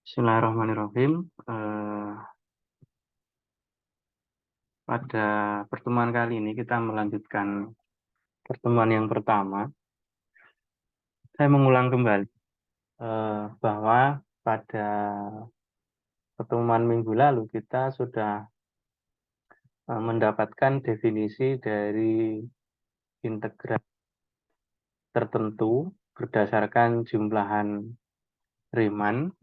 Bismillahirrahmanirrahim. Pada pertemuan kali ini kita melanjutkan pertemuan yang pertama. Saya mengulang kembali bahwa pada pertemuan minggu lalu kita sudah mendapatkan definisi dari integral tertentu berdasarkan jumlahan Riemann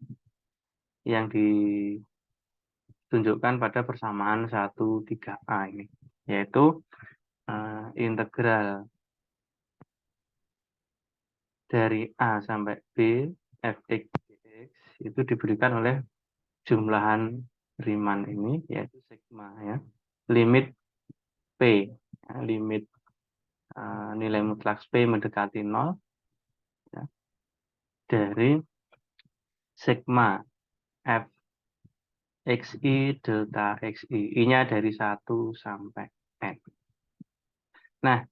yang ditunjukkan pada persamaan 1, 3A ini, yaitu integral dari A sampai B fx dx itu diberikan oleh jumlahan Riemann ini, yaitu sigma ya, limit P ya, limit nilai mutlak P mendekati 0 ya, dari sigma f xi delta xi, I-nya dari 1 sampai n. Nah,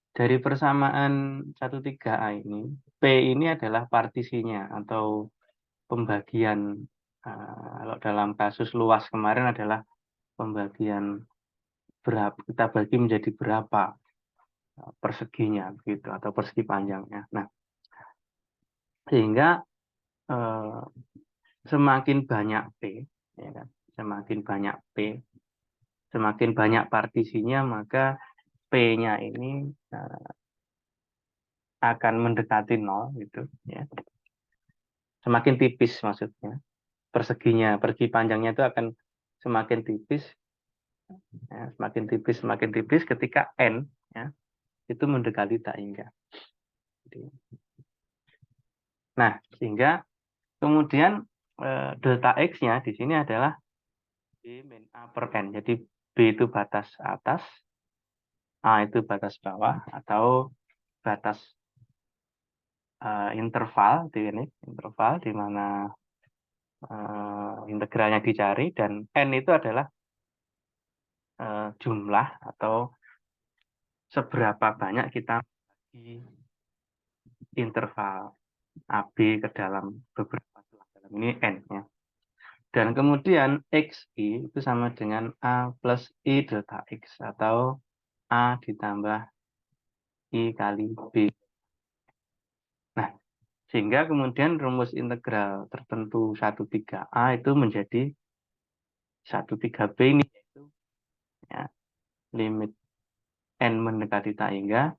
dari persamaan 1, 3A ini, P ini adalah partisinya atau pembagian, kalau dalam kasus luas kemarin adalah pembagian berapa, kita bagi menjadi berapa perseginya gitu, atau persegi panjangnya. Nah, sehingga eh, semakin banyak P, ya kan? Semakin banyak P, semakin banyak partisinya, maka P-nya ini akan mendekati 0 gitu ya. Semakin tipis maksudnya. Perseginya, persegi panjangnya itu akan semakin tipis ya, semakin tipis ketika n ya, itu mendekati tak hingga. Nah, sehingga kemudian delta x-nya di sini adalah B min A per N. Jadi B itu batas atas, A itu batas bawah, atau batas interval di mana integralnya dicari, dan N itu adalah jumlah atau seberapa banyak kita bagi interval AB ke dalam beberapa celah. Dalam ini N ya. Dan kemudian XI itu sama dengan A plus I delta X, atau A ditambah I kali B. Nah, sehingga kemudian rumus integral tertentu 1, 3A itu menjadi 1, 3B ini, yaitu ya, limit N mendekati tak hingga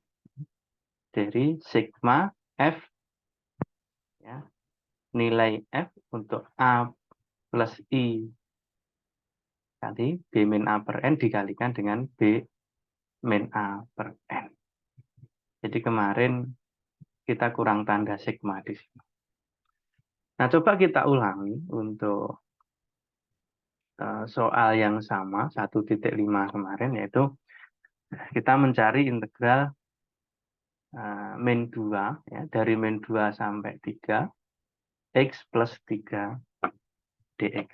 dari sigma F ya, nilai F untuk A plus I kali B min A per N dikalikan dengan B min A per N. Jadi kemarin kita kurang tanda sigma di sini. Nah, coba kita ulangi untuk soal yang sama 1,5 kemarin, yaitu kita mencari integral min 2 ya, dari min 2 sampai 3 x plus 3 dx.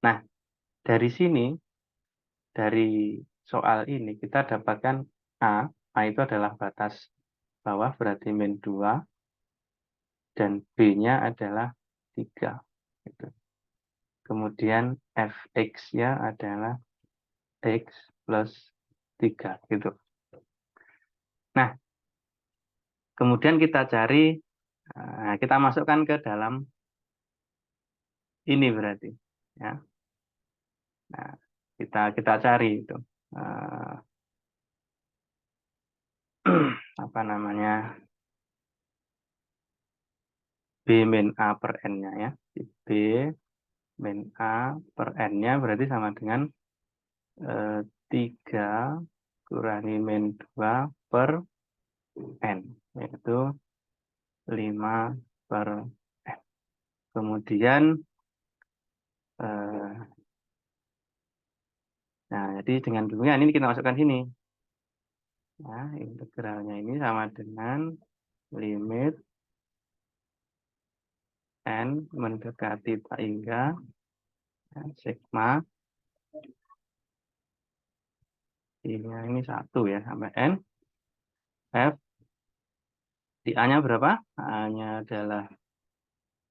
Nah, dari sini, dari soal ini kita dapatkan A itu adalah batas bawah, berarti min 2, dan B-nya adalah 3 gitu. Kemudian fx-nya adalah x plus 3 gitu. Nah, kemudian kita cari, kita masukkan ke dalam ini berarti ya. Nah, kita cari itu apa namanya, B min A per N-nya ya. B min A per N-nya berarti sama dengan 3 kurangi min 2 per N, yaitu 5 per N. Kemudian nah, jadi dengan demikian ini kita masukkan sini. Nah, integralnya ini sama dengan limit N mendekati tak hingga ya, sigma ini 1 ya, sampai N F di A-nya berapa? A-nya adalah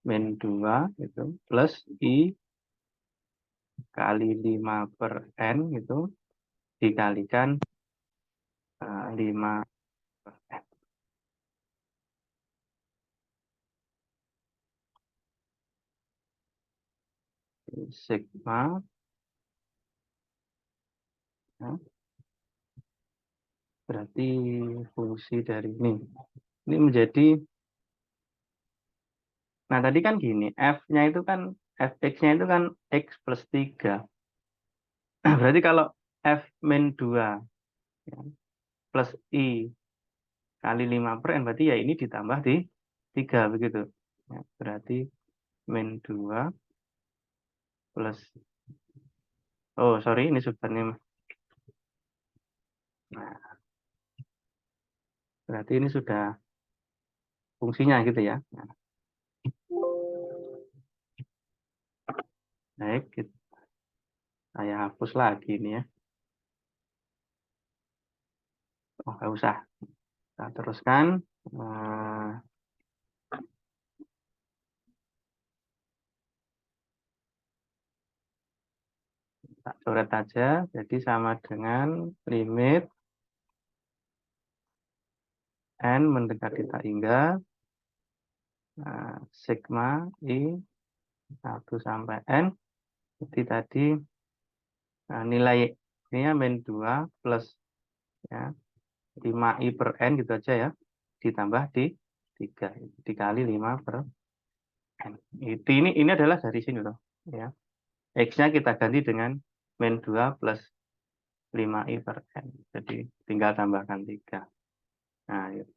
min 2 gitu, plus I kali 5 per N gitu, dikalikan 5 per N. Sigma, ya, berarti fungsi dari ini. Ini menjadi, nah tadi kan gini, F-nya itu kan, Fx-nya itu kan X plus 3. Berarti kalau F min 2 ya, plus I kali 5 per N, berarti ya ini ditambah di 3 begitu. Ya, berarti min 2 plus, oh sorry ini substannya. Nah, berarti ini sudah fungsinya gitu ya. Nah, baik, saya hapus lagi ini ya. Oh, nggak usah. Kita teruskan. Tak coret aja. Jadi sama dengan limit N mendekati tak hingga sigma I 1 sampai N. Jadi tadi nilai ini ya min 2 plus ya, 5I per N gitu aja ya. Ditambah di 3. Dikali 5 per N. Ini adalah dari sini loh. Ya. X-nya kita ganti dengan min 2 plus 5I per N. Jadi tinggal tambahkan 3. Nah, gitu.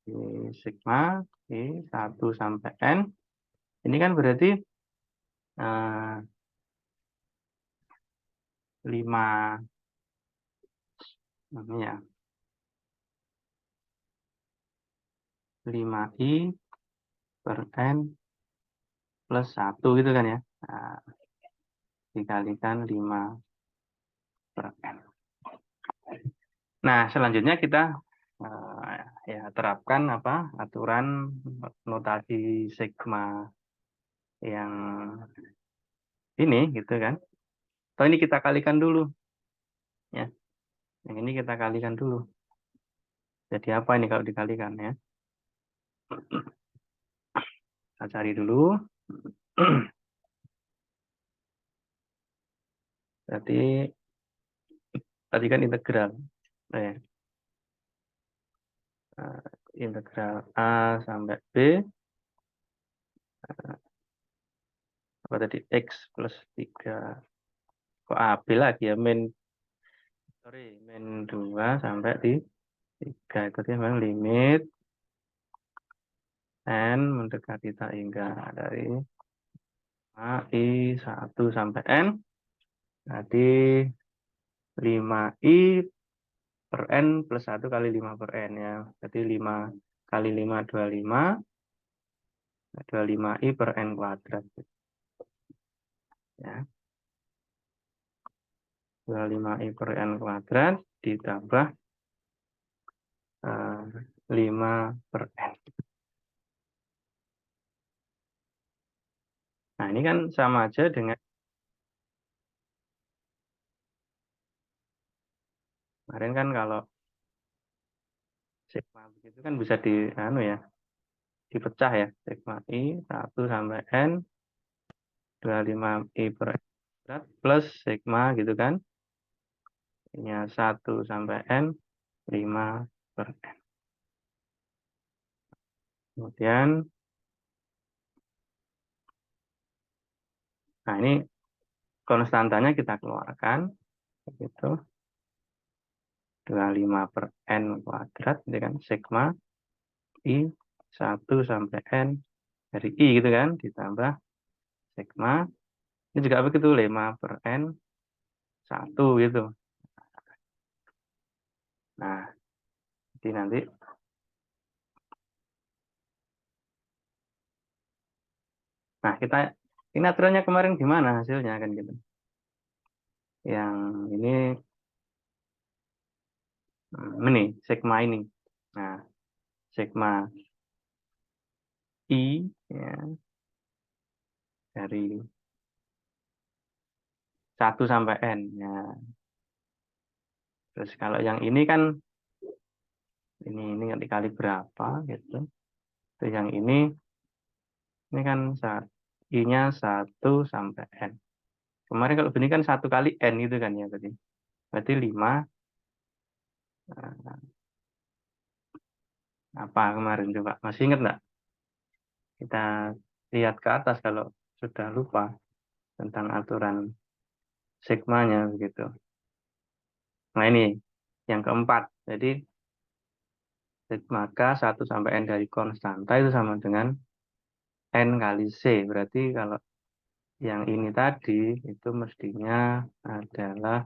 Ini sigma I 1 sampai N. Ini kan berarti 5 ya, 5I per N plus 1 gitu kan ya. Nah, dikalikan 5 per N. Nah, selanjutnya kita ya terapkan apa aturan notasi sigma yang ini gitu kan. Atau ini kita kalikan dulu ya. Yang ini kita kalikan dulu. Jadi apa ini kalau dikalikan ya? Kita cari dulu. Berarti tadi kan integral. Eh, integral A sampai B. Apa tadi? X plus 3. Kok AB lagi ya? Min 2 sampai di 3. Itu dia memang limit N mendekati tak hingga dari I 1 sampai N. Jadi 5I per N plus 1 kali 5 per N ya. Jadi 5 kali 5 25. 25I per N kuadrat. Ya. 25I per N kuadrat ditambah 5 per N. Nah, ini kan sama aja dengan kemarin kan kalau sigma begitu kan bisa dipecah ya. Sigma I 1 sampai N 25I per N kuadrat plus sigma gitu kan. Ini 1 sampai N 5 per N. Kemudian, nah ini konstantanya kita keluarkan. Gitu. 25 per N kuadrat, itu kan sigma I 1 sampai N dari I gitu kan, ditambah sigma, ini juga begitu, 5 per N 1 gitu. Nah, jadi nanti, nah kita, ini aturannya kemarin gimana hasilnya kan gitu. Yang ini sigma ini. Nah, sigma I ya, dari 1 sampai N. Ya. Terus kalau yang ini kan ini dikali berapa gitu. Terus yang ini kan I-nya 1 sampai N. Kemarin kalau begini kan 1 kali N gitu kan ya berarti. Berarti 5 apa kemarin coba masih ingat nggak? Kita lihat ke atas kalau sudah lupa tentang aturan sigmanya begitu. Nah ini yang keempat. Jadi maka 1 sampai N dari konstanta itu sama dengan N kali C. Berarti kalau yang ini tadi itu mestinya adalah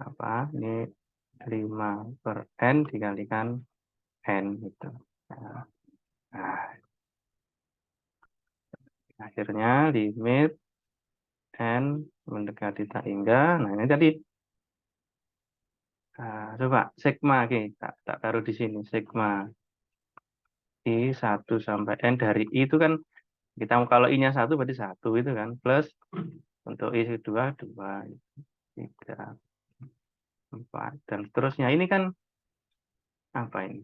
apa ini 5 per N dikalikan N gitu. Nah, akhirnya limit N mendekati tak hingga. Nah ini tadi coba sigma kita tak taruh di sini sigma I 1 sampai N dari I itu kan kita kalau I-nya 1 berarti 1 itu kan plus untuk I 2 2 3 4 dan seterusnya. Ini kan apa ini?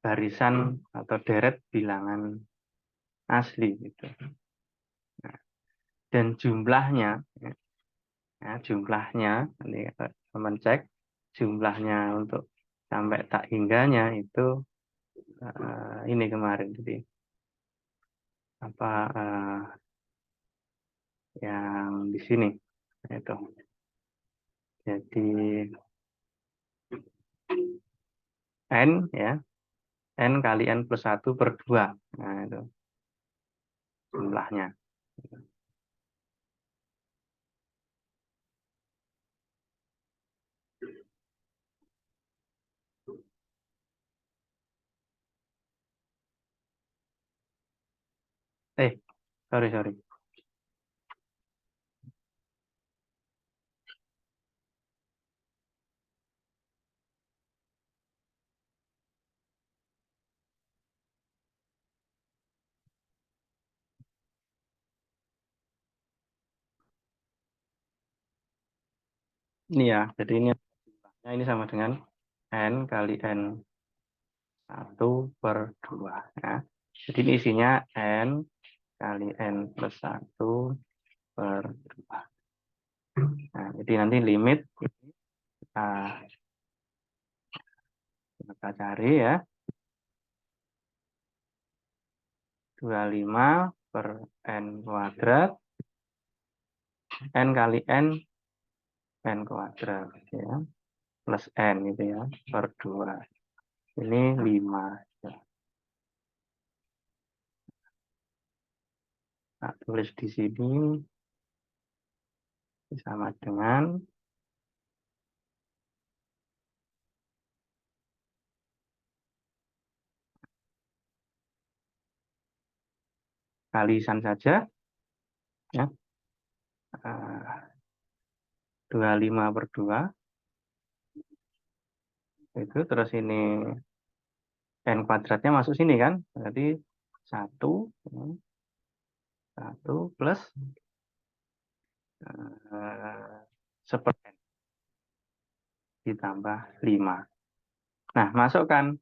Barisan atau deret bilangan asli gitu. Nah, dan jumlahnya jumlahnya ini teman cek jumlahnya untuk sampai tak hingganya itu ini kemarin jadi apa yang di sini itu jadi N ya N kali N plus 1 per 2. Nah itu jumlahnya. Sorry. Ini ya, jadi ini sama dengan N kali N 1 per 2. Ya. Jadi ini isinya N kali N plus 1 per 2. Nah, jadi nanti limit kita cari ya. 25 per N kuadrat. N kali N kuadrat. Ya. Plus N gitu ya, per 2. Ini 5. Ya. Nah, tulis di sini sama dengan kalisan saja ya 25 per 2 itu terus ini N kuadratnya masuk sini kan berarti 1 plus seperti N ditambah 5. Nah masukkan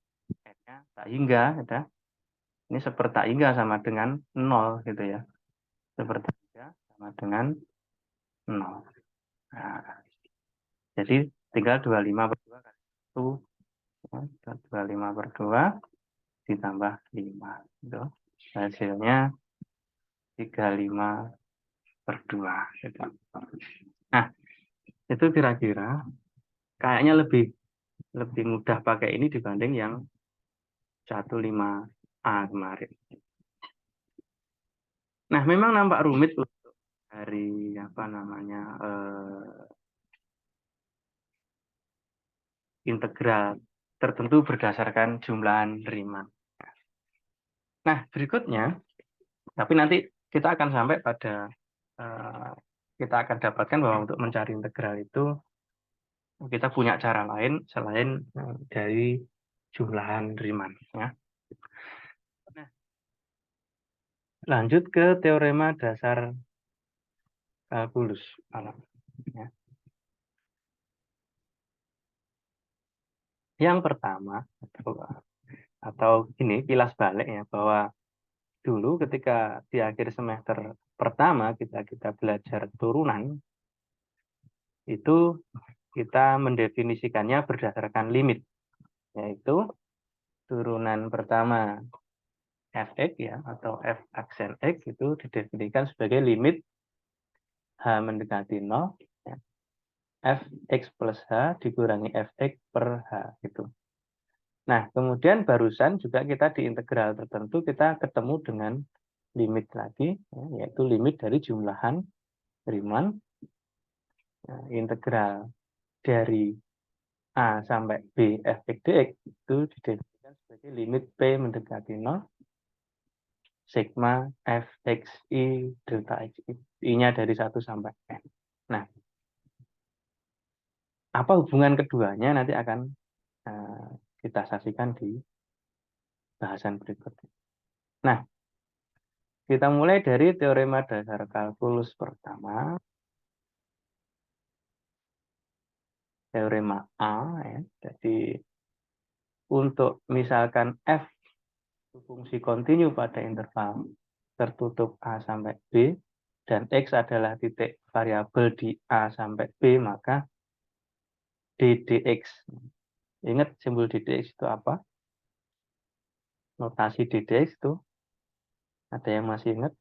N-nya tak hingga ada ini seperti tak hingga sama dengan 0 gitu ya seperti tak hingga sama dengan 0. Nah, jadi tinggal 25 per 2 kali 1 ya, 25 per 2 ditambah 5 gitu. Hasilnya 35 per 2 gitu. Nah itu kira-kira kayaknya lebih mudah pakai ini dibanding yang 15A kemarin. Nah memang nampak rumit untuk dari apa namanya integral tertentu berdasarkan jumlahan Riemann. Nah, berikutnya, tapi nanti kita akan sampai pada, kita akan dapatkan bahwa untuk mencari integral itu, kita punya cara lain selain dari jumlahan Riemann. Ya. Nah, lanjut ke teorema dasar kalkulus. Ya. Yang pertama, atau ini kilas balik ya, bahwa dulu ketika di akhir semester pertama kita belajar turunan, itu kita mendefinisikannya berdasarkan limit, yaitu turunan pertama fx ya, atau f aksen x itu didefinisikan sebagai limit h mendekati 0 ya, fx plus h dikurangi fx per h gitu. Nah, kemudian barusan juga kita di integral tertentu kita ketemu dengan limit lagi, ya, yaitu limit dari jumlahan Riemann. Nah, integral dari a sampai b fx dx itu didefinisikan sebagai limit p mendekati 0 sigma fx i delta x, i-nya dari 1 sampai n. Nah, apa hubungan keduanya nanti akan kita saksikan di bahasan berikutnya. Nah, kita mulai dari teorema dasar kalkulus pertama, teorema A ya. Jadi untuk misalkan f itu fungsi kontinu pada interval tertutup A sampai B dan X adalah titik variabel di A sampai B, maka ddx. Ingat simbol ddx itu apa? Notasi ddx itu ada yang masih ingat?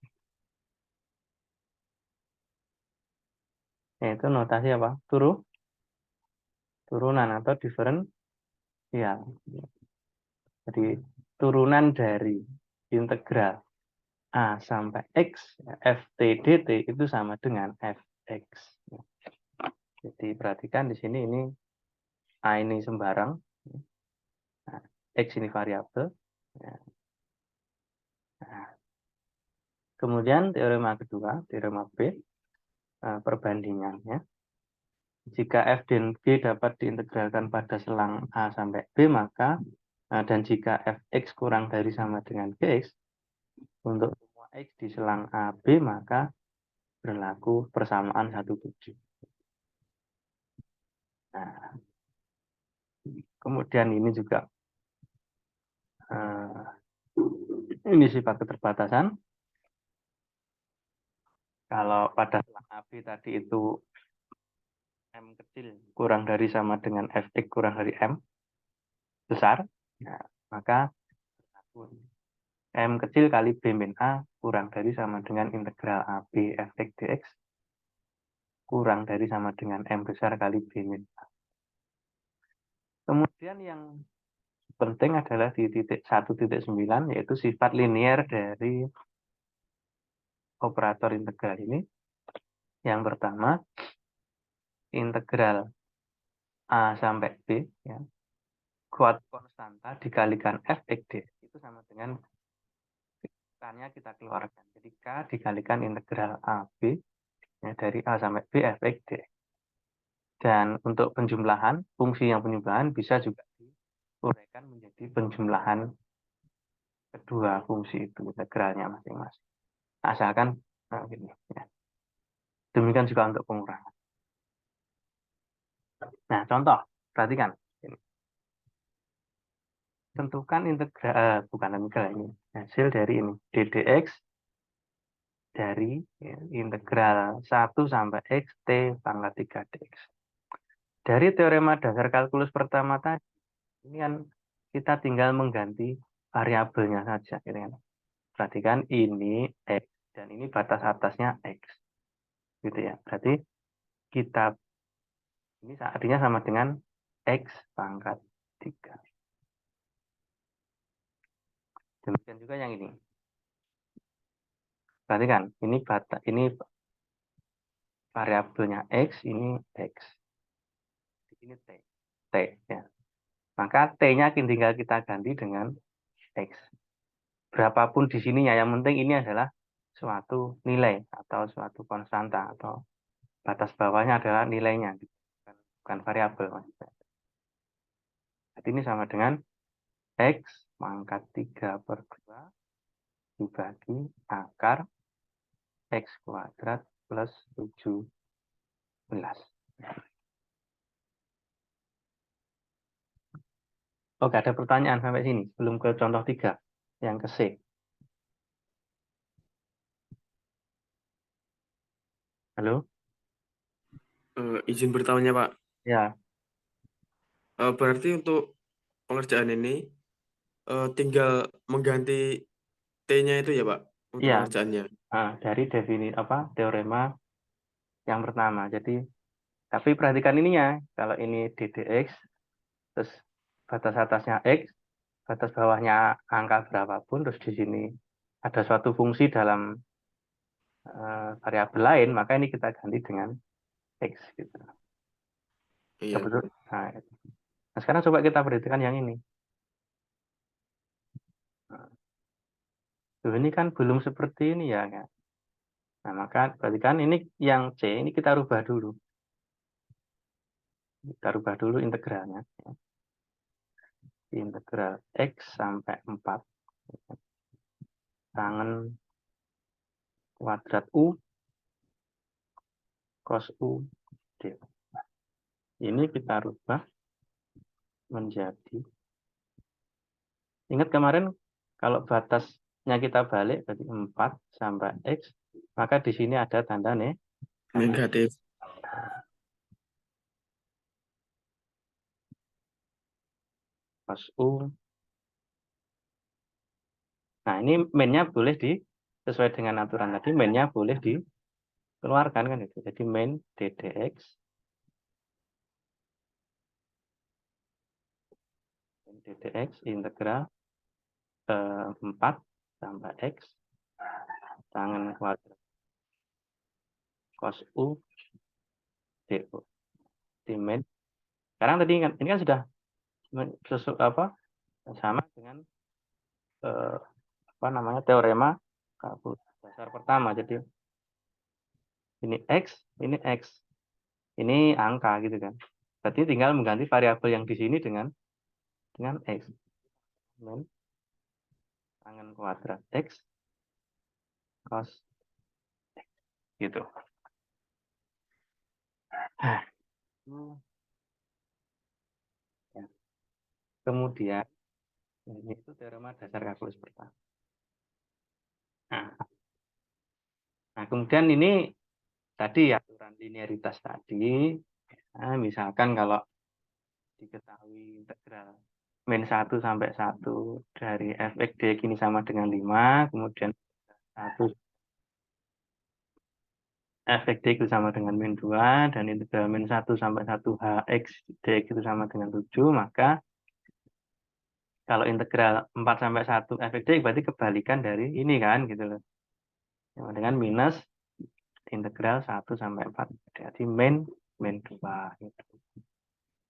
Yaitu notasi apa? Turunan atau diferensial. Jadi turunan dari integral A sampai X, ft dt itu sama dengan fx. Jadi perhatikan di sini ini A ini sembarang, nah, X ini variabel. Nah, kemudian teorema kedua, teorema B, perbandingannya. Jika f dan g dapat diintegralkan pada selang A sampai B, maka dan jika fx kurang dari sama dengan gx, untuk semua x di selang AB, maka berlaku persamaan 1/7. Nah, kemudian ini juga ini sifat keterbatasan. Kalau pada selang AB tadi itu M kecil kurang dari sama dengan fx kurang dari M besar, nah, maka M kecil kali B min A kurang dari sama dengan integral AB fx dx kurang dari sama dengan M besar kali B min A. Kemudian yang penting adalah di titik 1.9, yaitu sifat linier dari operator integral ini. Yang pertama, integral A sampai B ya, kuat konstanta dikalikan fx dx itu sama dengan K-nya kita keluarkan. Jadi K dikalikan integral AB ya, dari A sampai B fx dx. Dan untuk penjumlahan, fungsi yang penjumlahan bisa juga diuraikan menjadi penjumlahan kedua fungsi itu, integralnya masing-masing. Asalkan gini, ya. Demikian juga untuk pengurangan. Nah, contoh, perhatikan. Tentukan integral, bukan integral ini, hasil dari ini, ddx dari ya, integral 1 sampai x t pangkat 3 dx. Dari teorema dasar kalkulus pertama tadi, ini kan kita tinggal mengganti variabelnya saja. Gitu kan. Perhatikan ini x, dan ini batas atasnya x. Gitu ya. Berarti kita, ini artinya sama dengan x pangkat 3. Demikian juga yang ini. Perhatikan, ini variabelnya x, ini x. Ini t ya. Maka t-nya tinggal kita ganti dengan x. berapapun di sininya, yang penting ini adalah suatu nilai atau suatu konstanta, atau batas bawahnya adalah nilainya, bukan variabel maksudnya. Jadi ini sama dengan X pangkat 3/2 dibagi akar X kuadrat plus 17. Oke, ada pertanyaan sampai sini, belum ke contoh 3, yang ke C. Halo? Izin bertanya, Pak. Ya, Berarti untuk pengerjaan ini tinggal mengganti T-nya itu ya, Pak, untuk iya. pengerjaannya. Dari teorema yang pertama. Jadi, tapi perhatikan ininya, kalau ini ddx, terus batas atasnya x, batas bawahnya angka berapapun, terus di sini ada suatu fungsi dalam variabel lain, maka ini kita ganti dengan x gitu. Ya Iya. betul. Nah, sekarang coba kita perhatikan yang ini. Nah, ini kan belum seperti ini ya kan. Nah, maka perhatikan ini yang C ini kita rubah dulu. Kita rubah dulu integralnya. Integral x sampai 4 tangen kuadrat U cos U D. Ini kita rubah menjadi, ingat kemarin kalau batasnya kita balik berarti 4 sampai X, maka di sini ada tanda negatif. Negatif. Cos U. Nah, ini main-nya boleh sesuai dengan aturan tadi, main-nya boleh dikeluarkan kan itu. Jadi main ddx integral 4 sampai X tangen kuadrat cos U du. Di main. Sekarang tadi ini kan sudah sama dengan teorema kalkulus dasar pertama. Jadi ini X, ini angka gitu kan. Berarti tinggal mengganti variabel yang di sini dengan X. Dan tangen kuadrat X cos X gitu. Nah, ya. Kemudian ini itu teorema dasar kalkulus pertama. Nah, kemudian ini tadi aturan linearitas tadi. Nah, misalkan kalau diketahui integral min 1 sampai 1 dari f(x) dx ini sama dengan 5, kemudian 1 f(x) dx itu sama dengan min 2, dan integral min 1 sampai 1 hx dx itu sama dengan 7, maka kalau integral 4 sampai 1 f(x) dx berarti kebalikan dari ini kan, gitu loh. Sama dengan minus integral 1 sampai 4. Jadi min 2. Gitu.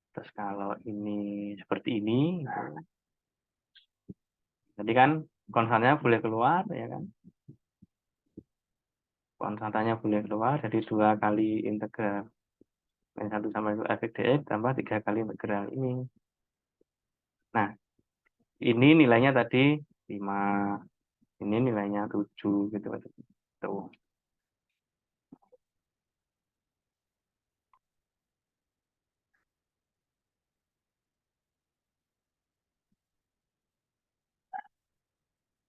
Terus kalau ini seperti ini, gitu. Jadi kan konstantnya boleh keluar, ya kan? Konstantanya boleh keluar, jadi 2 kali integral min 1 sampai 2 f(x) dx tambah 3 kali integral ini. Nah, ini nilainya tadi 5, ini nilainya 7 gitu. Tuh.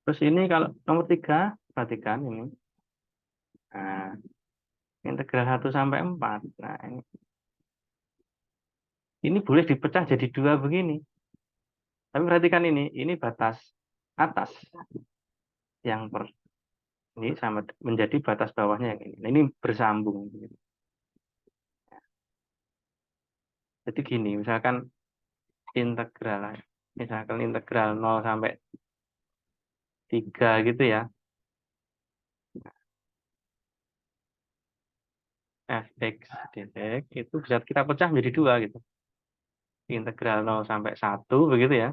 Terus ini kalau nomor 3, perhatikan ini. Nah, integral 1 sampai 4. Nah, ini boleh dipecah jadi 2 begini. Tapi perhatikan ini batas atas yang ini sama menjadi batas bawahnya yang ini. Nah, ini bersambung. Jadi gini, misalkan integral 0 sampai 3 gitu ya. Fx dx itu bisa kita pecah menjadi 2 gitu. Integral 0 sampai 1 begitu ya.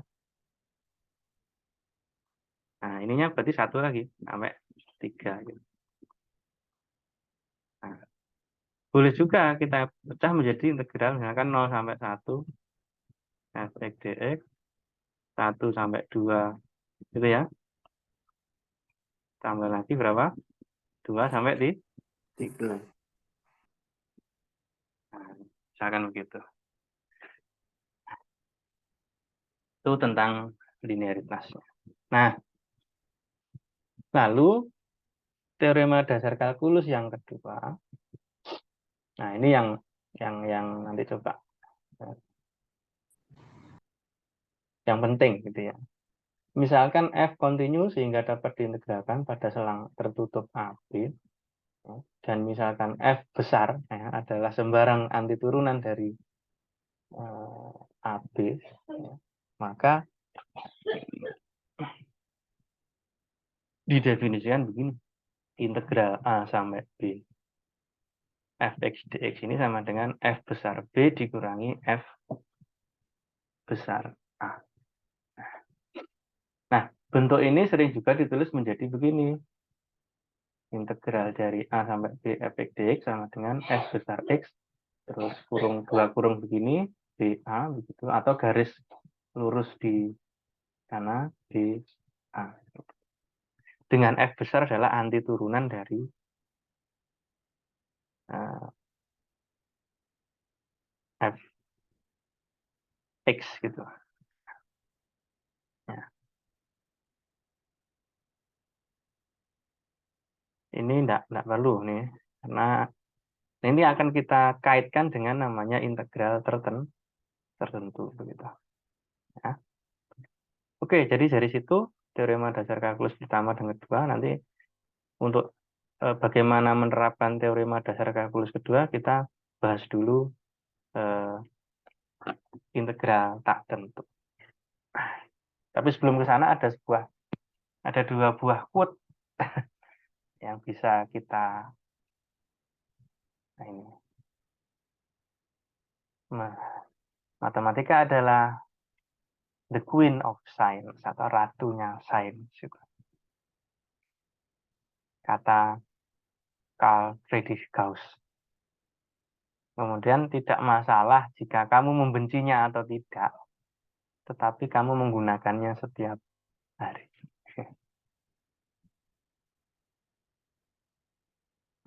Nah, ininya berarti 1 lagi, sampai 3. Gitu. Nah, boleh juga kita pecah menjadi integral, misalkan 0 sampai 1, fx dx, 1 sampai 2, gitu ya. Tambah lagi berapa? 2 sampai 3. 3. Nah, misalkan begitu. Itu tentang linearitasnya. Nah, lalu teorema dasar kalkulus yang kedua. Nah, ini yang nanti coba yang penting gitu ya. Misalkan f kontinu sehingga dapat diintegralkan pada selang tertutup AB, ya, dan misalkan f besar ya, adalah sembarang antiturunan dari AB, ya, maka didefinisikan begini, integral A sampai B fx dx ini sama dengan f besar B dikurangi f besar A. Nah, bentuk ini sering juga ditulis menjadi begini, integral dari A sampai B fx dx sama dengan f besar X, terus kurung 2 kurung begini, BA, begitu, atau garis lurus di sana, BA. Dengan F besar adalah anti turunan dari Fx gitu. Ya. Ini enggak perlu nih, karena ini akan kita kaitkan dengan namanya integral tertentu begitu. Ya. Oke, jadi dari situ teorema dasar kalkulus pertama dan kedua, nanti untuk bagaimana menerapkan teorema dasar kalkulus kedua, kita bahas dulu integral tak tentu. Tapi sebelum ke sana ada 2 buah quote yang bisa kita ini. Matematika adalah the queen of science atau ratunya sains juga. Kata Carl Friedrich Gauss. Kemudian tidak masalah jika kamu membencinya atau tidak, tetapi kamu menggunakannya setiap hari.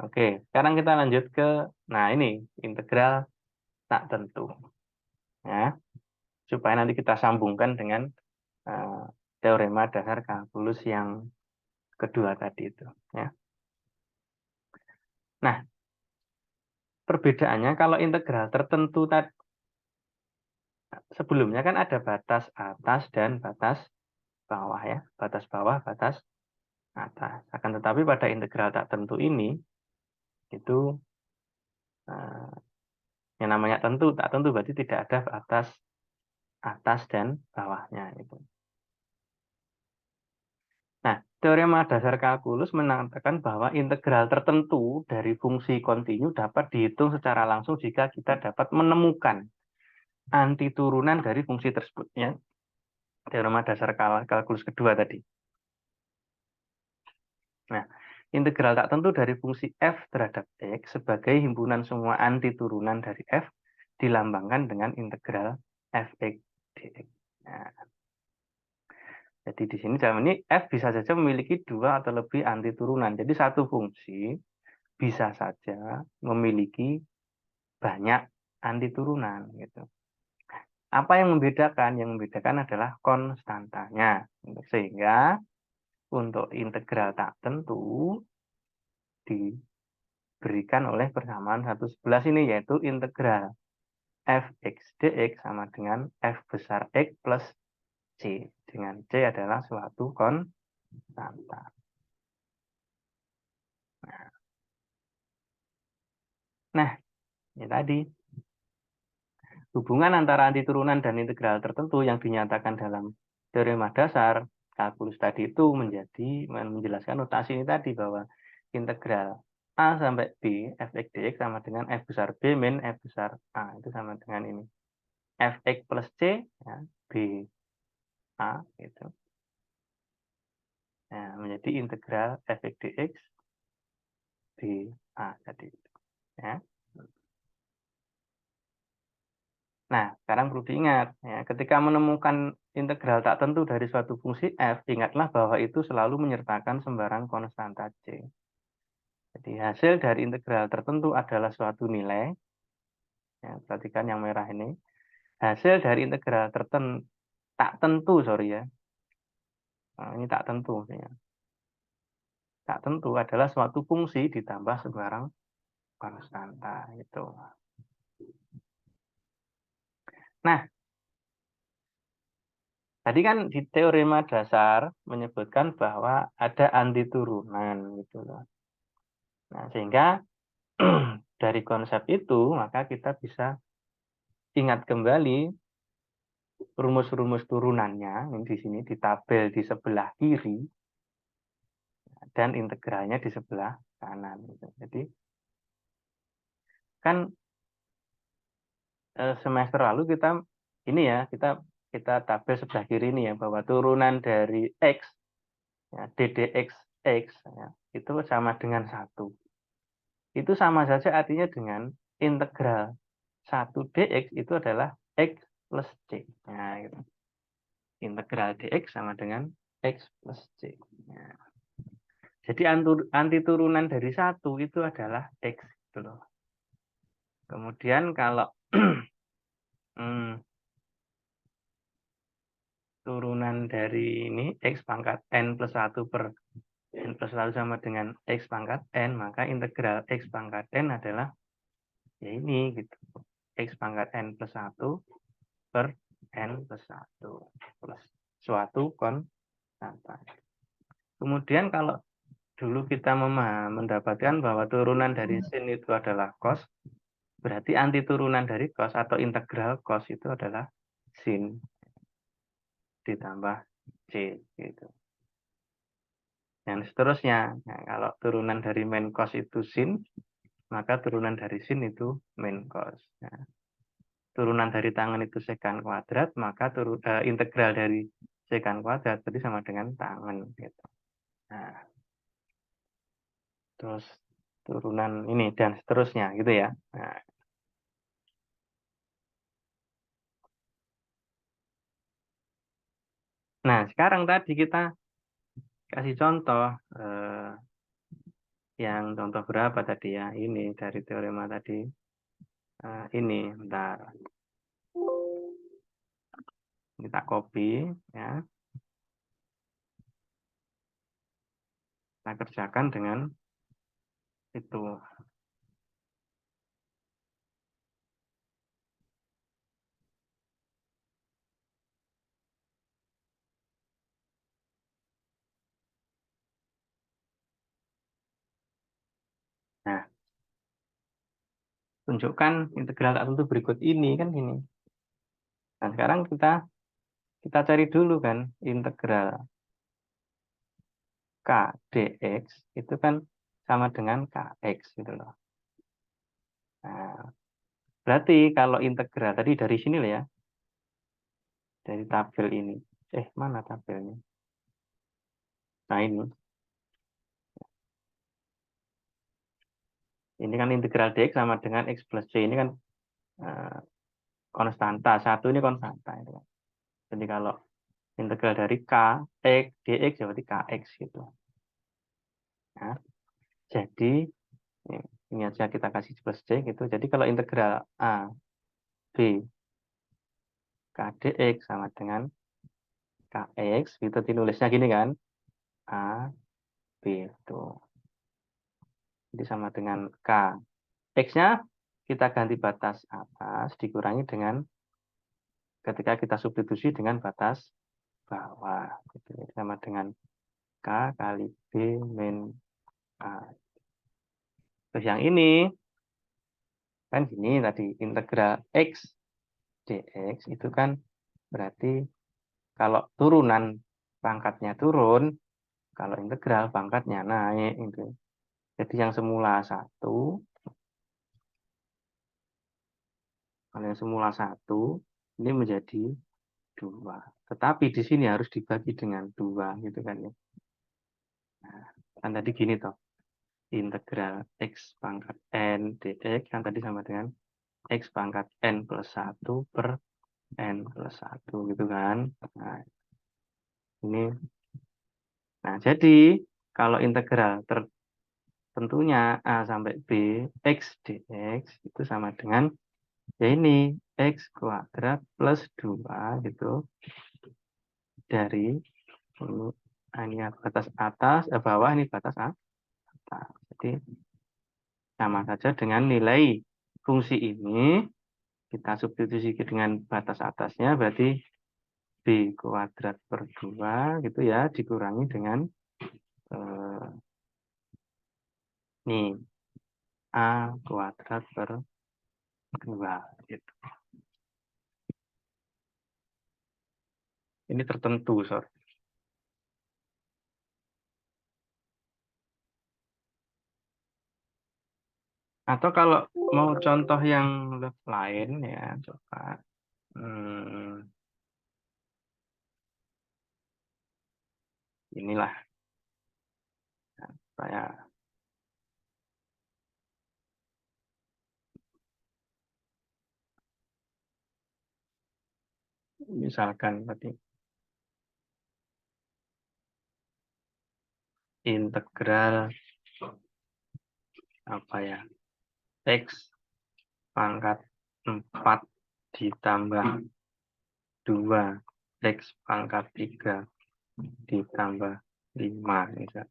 Oke, sekarang kita lanjut ke, nah ini, integral tak tentu. Ya, supaya nanti kita sambungkan dengan teorema dasar kalkulus yang kedua tadi itu. Ya. Nah, perbedaannya kalau integral tertentu tadi, sebelumnya kan ada batas atas dan batas bawah ya, batas bawah, batas atas. Akan tetapi pada integral tak tentu ini itu yang namanya tentu, tak tentu berarti tidak ada batas atas dan bawahnya itu. Nah, teorema dasar kalkulus mengatakan bahwa integral tertentu dari fungsi kontinu dapat dihitung secara langsung jika kita dapat menemukan anti turunan dari fungsi tersebut ya. Teorema dasar kalkulus kedua tadi. Nah, integral tak tentu dari fungsi f terhadap x sebagai himpunan semua anti turunan dari f dilambangkan dengan integral fx dx. Nah, jadi di sini dalam ini f bisa saja memiliki 2 atau lebih anti turunan. Jadi satu fungsi bisa saja memiliki banyak anti turunan gitu. Apa yang membedakan? Yang membedakan adalah konstantanya. Sehingga untuk integral tak tentu diberikan oleh persamaan 1/11 ini, yaitu integral fx dx sama dengan f besar X plus C. Dengan C adalah suatu konstanta. Nah, ini tadi. Hubungan antara anti turunan dan integral tertentu yang dinyatakan dalam teorema dasar kalkulus tadi itu menjelaskan notasi ini tadi, bahwa integral A sampai B fx dx sama dengan f besar B min f besar A, itu sama dengan ini fx plus C ya, B A gitu. Nah, menjadi integral fx dx dA tadi. Ya. Nah, sekarang perlu diingat, ya, ketika menemukan integral tak tentu dari suatu fungsi f, ingatlah bahwa itu selalu menyertakan sembarang konstanta c. Jadi hasil dari integral tertentu adalah suatu nilai. Ya, perhatikan yang merah ini. Hasil dari integral tak tentu, sorry ya. Nah, ini tak tentu. Ya. Tak tentu adalah suatu fungsi ditambah sembarang konstanta. Itu. Nah, tadi kan di teorema dasar menyebutkan bahwa ada antiturunan gitu loh. Nah, sehingga dari konsep itu maka kita bisa ingat kembali rumus-rumus turunannya ini di sini di tabel di sebelah kiri dan integralnya di sebelah kanan gitu. Jadi kan semester lalu kita ini ya kita tabel sebelah kiri ini ya bahwa turunan dari x ya, ddx x ya, itu sama dengan 1. Itu sama saja artinya dengan integral 1 dx itu adalah x plus c. Nah, gitu. Integral dx sama dengan x plus c. Nah, jadi antiturunan dari 1 itu adalah x. Gitu loh. Kemudian kalau turunan dari ini x pangkat n plus 1 per n plus 1 sama dengan x pangkat n, maka integral x pangkat n adalah ya ini gitu. X pangkat n plus 1 per n plus 1 plus suatu konstanta. Kemudian kalau dulu kita mendapatkan bahwa turunan dari sin itu adalah cos, berarti antiturunan dari cos atau integral cos itu adalah sin ditambah c gitu. Dan seterusnya, nah, kalau turunan dari min cos itu sin, maka turunan dari sin itu min cos. Nah, turunan dari tangan itu sekan kuadrat, maka integral dari sekan kuadrat berarti sama dengan tangan. Gitu. Nah, terus turunan ini dan seterusnya gitu ya. Nah, sekarang tadi kita kasih contoh yang contoh berapa tadi ya? Ini dari teorema tadi. Ini bentar. Kita copy ya. Kita kerjakan dengan itu. Nah, tunjukkan integral tak tentu berikut ini kan gini. Nah, sekarang kita cari dulu kan integral k dx itu kan sama dengan kx gitu loh. Nah, berarti kalau integral tadi dari sini lah ya. Dari tabel ini. Mana tabelnya? Nah, ini. Ini kan integral dx sama dengan x plus c. Ini kan konstanta. Satu ini konstanta. Itu kan. Jadi kalau integral dari k, x, dx ya berarti kx gitu. Nah, jadi ini aja kita kasih plus c gitu. Jadi kalau integral a, b, k dx sama dengan kx, itu ditulisnya gini kan. A, b itu. Jadi sama dengan k. X-nya kita ganti batas atas dikurangi dengan ketika kita substitusi dengan batas bawah. Gitu. Sama dengan K kali B min A. Terus yang ini, kan gini tadi, integral X dx itu kan berarti kalau turunan pangkatnya turun, kalau integral pangkatnya naik. Gitu. Jadi yang semula 1, kalau yang semula 1, ini menjadi 2. Tetapi di sini harus dibagi dengan 2 gitu kan ya. Nah, kan tadi gini toh, integral x pangkat n dx kan tadi sama dengan x pangkat n plus 1 per n plus 1 gitu kan. Nah, ini. Nah, jadi kalau integral tentunya A sampai B x dx itu sama dengan ya ini x kuadrat plus 2 gitu dari ini batas atas bawah, ini batas atas. Jadi sama saja dengan nilai fungsi ini kita substitusi dengan batas atasnya, berarti b kuadrat per 2 gitu ya, dikurangi dengan nih a kuadrat per 2 gitu. Ini tertentu, sorry. Atau kalau mau contoh yang lain ya, coba. Inilah saya misalkan tadi integral apa ya, x pangkat 4 ditambah 2 x pangkat 3 ditambah 5 misal.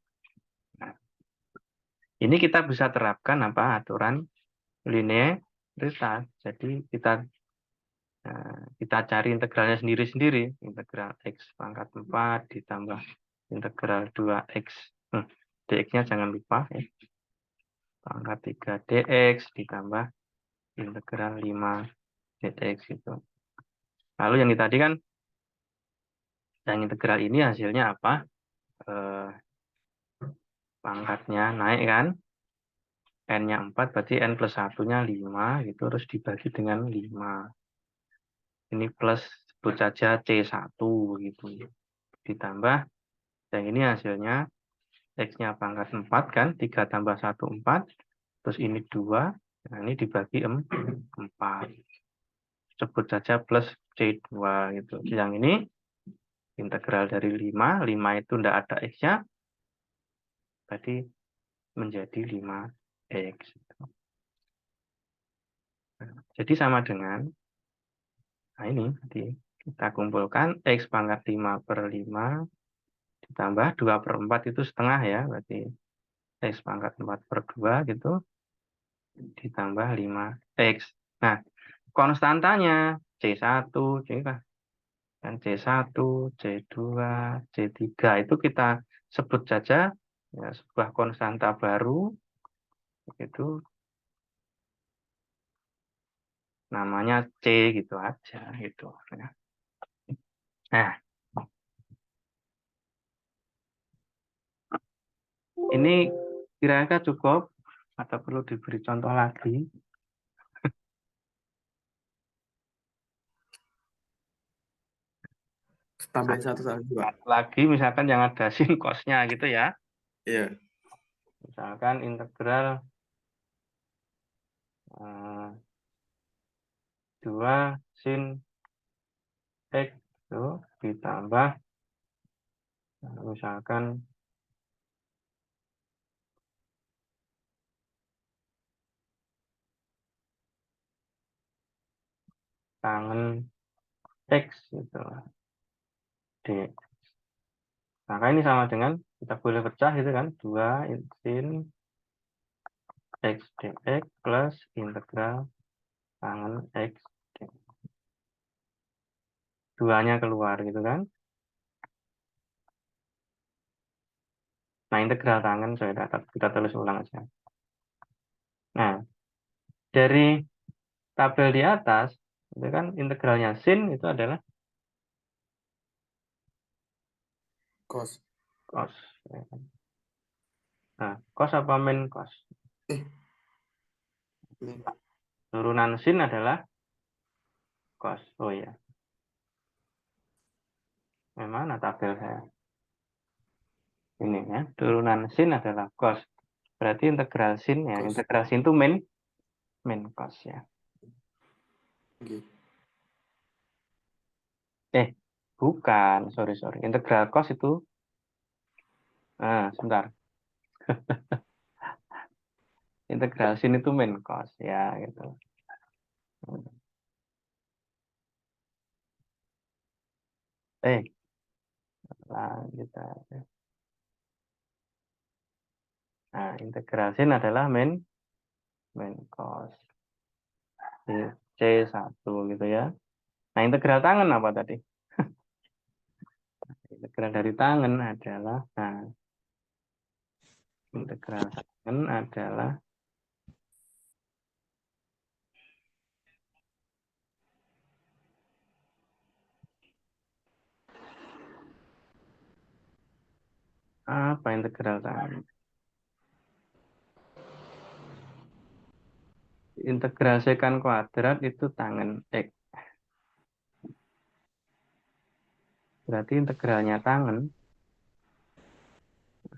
Nah, ini kita bisa terapkan apa, aturan linearitas. Jadi kita cari integralnya sendiri-sendiri. Integral x pangkat 4 ditambah integral 2x. dx-nya jangan lupa ya. Pangkat 3 dx ditambah integral 5 dx itu. Lalu yang tadi kan, yang integral ini hasilnya apa? Pangkatnya naik kan? N-nya 4, berarti N plus 1-nya 5, gitu, terus dibagi dengan 5. Ini plus, sebut saja C1, gitu. Ditambah, yang ini hasilnya, X-nya pangkat 4, kan? 3 tambah 1, 4. Terus ini 2, nah ini dibagi 4. Sebut saja plus C2, gitu. Yang ini, integral dari 5 itu tidak ada X-nya, berarti menjadi 5X. Jadi sama dengan, nah ini, kita kumpulkan X pangkat 5 per 5 ditambah 2 per 4 itu setengah ya, berarti X pangkat 4 per 2 gitu, ditambah 5X. Nah, konstantanya C1, dan C1, C2, C3 itu kita sebut saja ya, sebuah konstanta baru, itu namanya C gitu aja gitu. Nah, ini kira-kira cukup atau perlu diberi contoh lagi? Tambahin satu lagi, Pak. Lagi misalkan yang ada sin cosnya gitu ya. Iya. Misalkan integral 2 sin X itu ditambah misalkan tangen X gitu. D. Maka ini sama dengan kita boleh pecah gitu kan, 2 sin X dx plus integral tangen X dx. Duanya keluar gitu kan. Nah, integral tangen saya dapat, kita tulis ulang aja. Nah, dari tabel di atas itu kan integralnya sin itu adalah Cos. cos. Nah, cos apa min cos? Turunan sin adalah cos. Oh ya, mana tabel saya? Ini ya, turunan sin adalah cos. Berarti integral sin ya, Cos. integral sin itu min cos ya. Oke. Bukan, sorry. Integral cos itu, sebentar. Integral sin itu min cos ya, gitu. Lanjut aja. Nah, integral sin adalah min cos C1 gitu ya. Nah, integral tangen apa tadi? Integral dari tangen adalah, integral tangen adalah apa integral tangen? Integral sekant kuadrat itu tangen X. Berarti integralnya tangen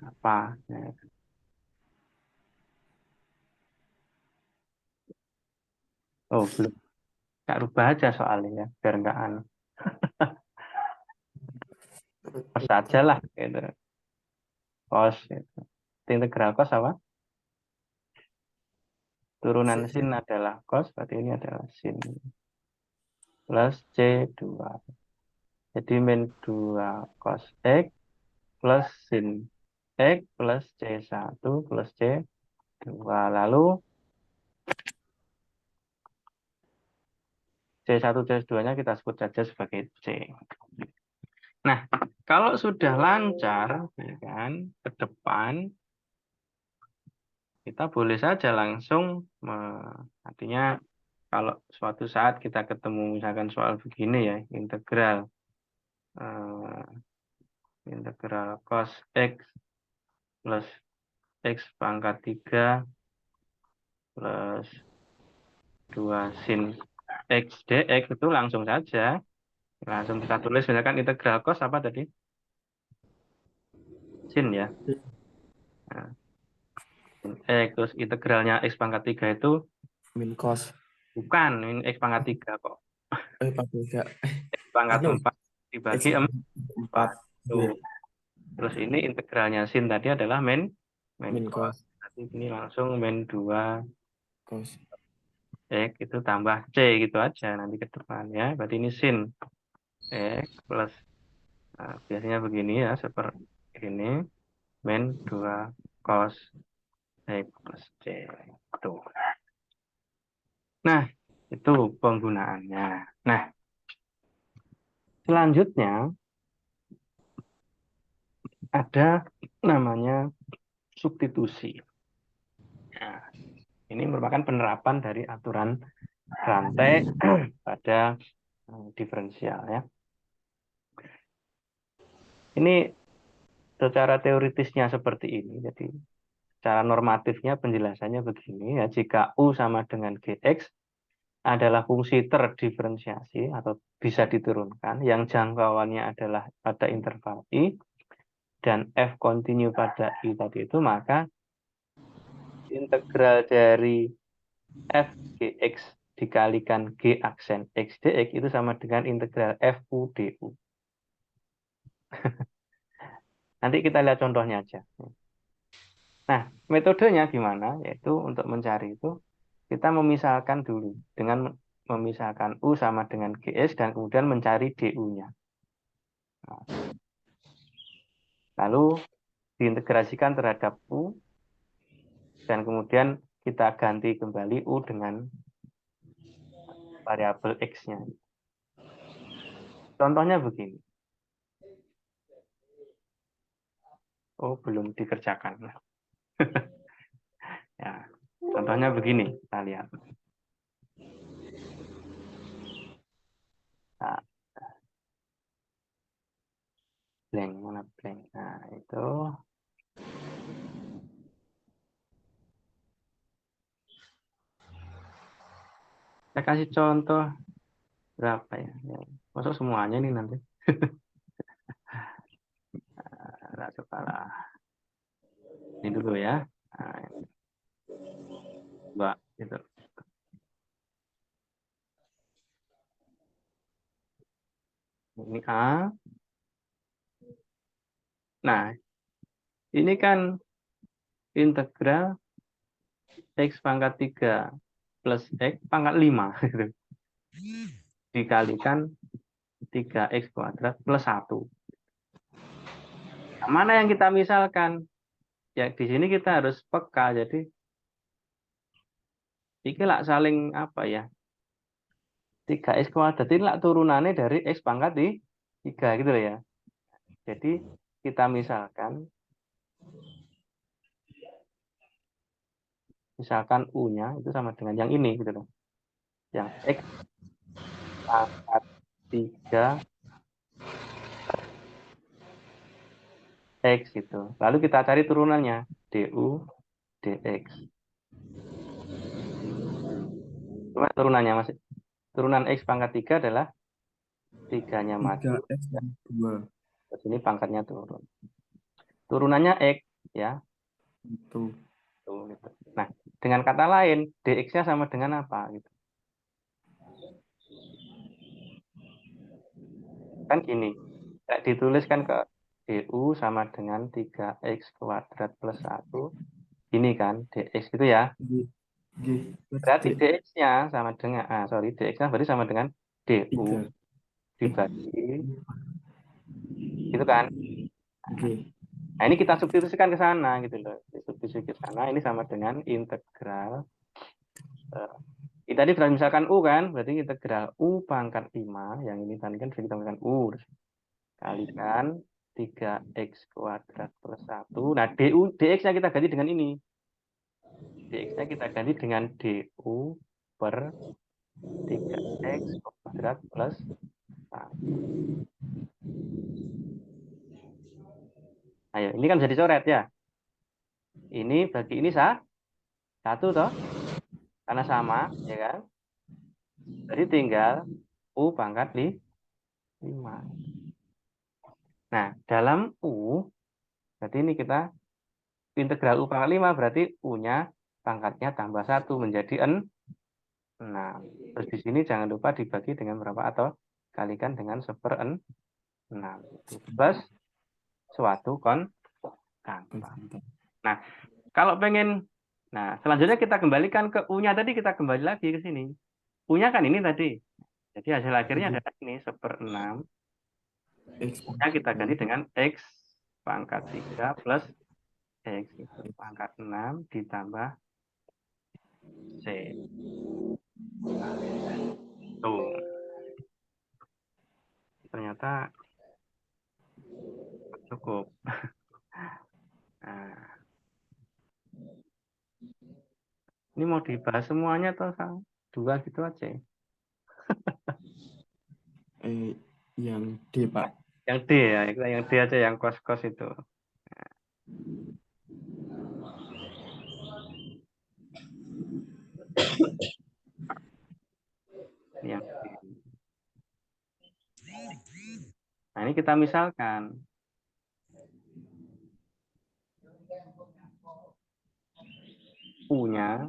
apa? Ya. Oh, belum. Nggak rubah aja soalnya ya, biar nggak aneh. Cos aja lah, gitu. Cos, gitu. Integral cos apa? Turunan sin adalah cos, berarti ini adalah sin. Plus C2. Jadi min 2 cos X plus sin X plus C1 plus C2. Lalu C1, C2-nya kita sebut saja sebagai C. Nah, kalau sudah lancar, ya kan, ke depan, kita boleh saja langsung, artinya kalau suatu saat kita ketemu misalkan soal begini ya, eh, integral cos X plus X pangkat 3 plus 2 sin X dx itu langsung saja. Langsung kita tulis misalkan integral cos apa tadi? Sin ya. Nah, sin X, terus integralnya X pangkat 3 itu Min cos. bukan min X pangkat 3 kok. Pakai enggak. X pangkat Anu, 4 X dibagi 4. 4. Tuh. Terus ini integralnya sin tadi adalah min Min cos. cos. Jadi ini langsung min 2 Cos. X itu tambah C gitu aja nanti ke depan ya. Berarti ini sin X plus, biasanya begini ya, seperti ini, min 2 cos X plus C. Tuh. Nah, itu penggunaannya. Nah, selanjutnya ada namanya substitusi. Nah, ini merupakan penerapan dari aturan rantai pada diferensial ya. Ini secara teoritisnya seperti ini. Jadi secara normatifnya penjelasannya begini ya. Jika U sama dengan Gx adalah fungsi terdiferensiasi atau bisa diturunkan yang jangkauannya adalah pada interval I dan F kontinu pada I tadi itu, maka integral dari F Gx dikalikan G aksen X dx itu sama dengan integral F U du. Nanti kita lihat contohnya aja. Nah, metodenya gimana? Yaitu untuk mencari itu, kita memisahkan dulu dengan memisahkan U sama dengan GS dan kemudian mencari DU-nya. Nah, lalu diintegrasikan terhadap U dan kemudian kita ganti kembali U dengan variabel X-nya. Contohnya begini. Oh, belum dikerjakan. Ya, contohnya begini, kita lihat. Nah, blank, mana blank? Nah, itu saya kasih contoh berapa ya? Masuk semuanya ini nanti. Nah, coba lah. dulu ya. Nah, dua gitu. Ini A. Nah, ini kan integral X pangkat 3 plus X pangkat 5 gitu. Dikalikan 3X kuadrat plus 1. Nah, mana yang kita misalkan? Ya, di sini kita harus peka. Jadi, ini lah saling apa ya? 3X kuadrat ini lah turunannya dari X pangkat 3 gitu ya. Jadi, kita misalkan U-nya itu sama dengan yang ini gitu loh. Yang X pangkat 3 X gitu. Lalu kita cari turunannya, DU dx. Cuma turunannya masih turunan X pangkat 3 adalah 3-nya maju. 3x Ya, 2 ke sini pangkatnya turun. Turunannya X ya. itu. Tuh, gitu. Nah, dengan kata lain, dx-nya sama dengan apa gitu. Kan gini, dituliskan ke du sama dengan 3x kuadrat plus 1. Ini kan dx gitu ya. G. G. Berarti D. dx-nya sama dengan dx-nya berarti sama dengan du 3. dibagi itu kan. G. Nah, ini kita substitusikan ke sana gitu loh. Substitusi ke sana ini sama dengan integral ini tadi berarti misalkan U kan, berarti integral U pangkat 5 yang ini tadi kan bisa kita misalkan U kalikan 3x kuadrat plus 1. Nah, dx-nya kita ganti dengan ini. Dx-nya kita ganti dengan du per 3x kuadrat plus 1. Ayo, ini kan bisa dicoret ya. Ini bagi ini satu toh, karena sama, ya kan? Jadi tinggal U pangkat 5. Nah, dalam U, berarti ini kita integral U pangkat 5, berarti U-nya pangkatnya tambah 1 menjadi 6. Terus di sini jangan lupa dibagi dengan berapa atau kalikan dengan 1/6. Plus suatu konstanta. Nah, kalau pengen, nah selanjutnya kita kembalikan ke U-nya tadi, kita kembali lagi ke sini. U-nya kan ini tadi. Jadi hasil akhirnya adalah ini 1/6. X. U-nya kita ganti dengan X pangkat 3 plus X itu pangkat 6 ditambah C. Tuh, ternyata cukup. Nah, ini mau dibahas semuanya atau dua gitu aja? Yang D, Pak. Yang D ya, yang D aja yang kos-kos itu. Yang D. Nah, ini kita misalkan. U-nya,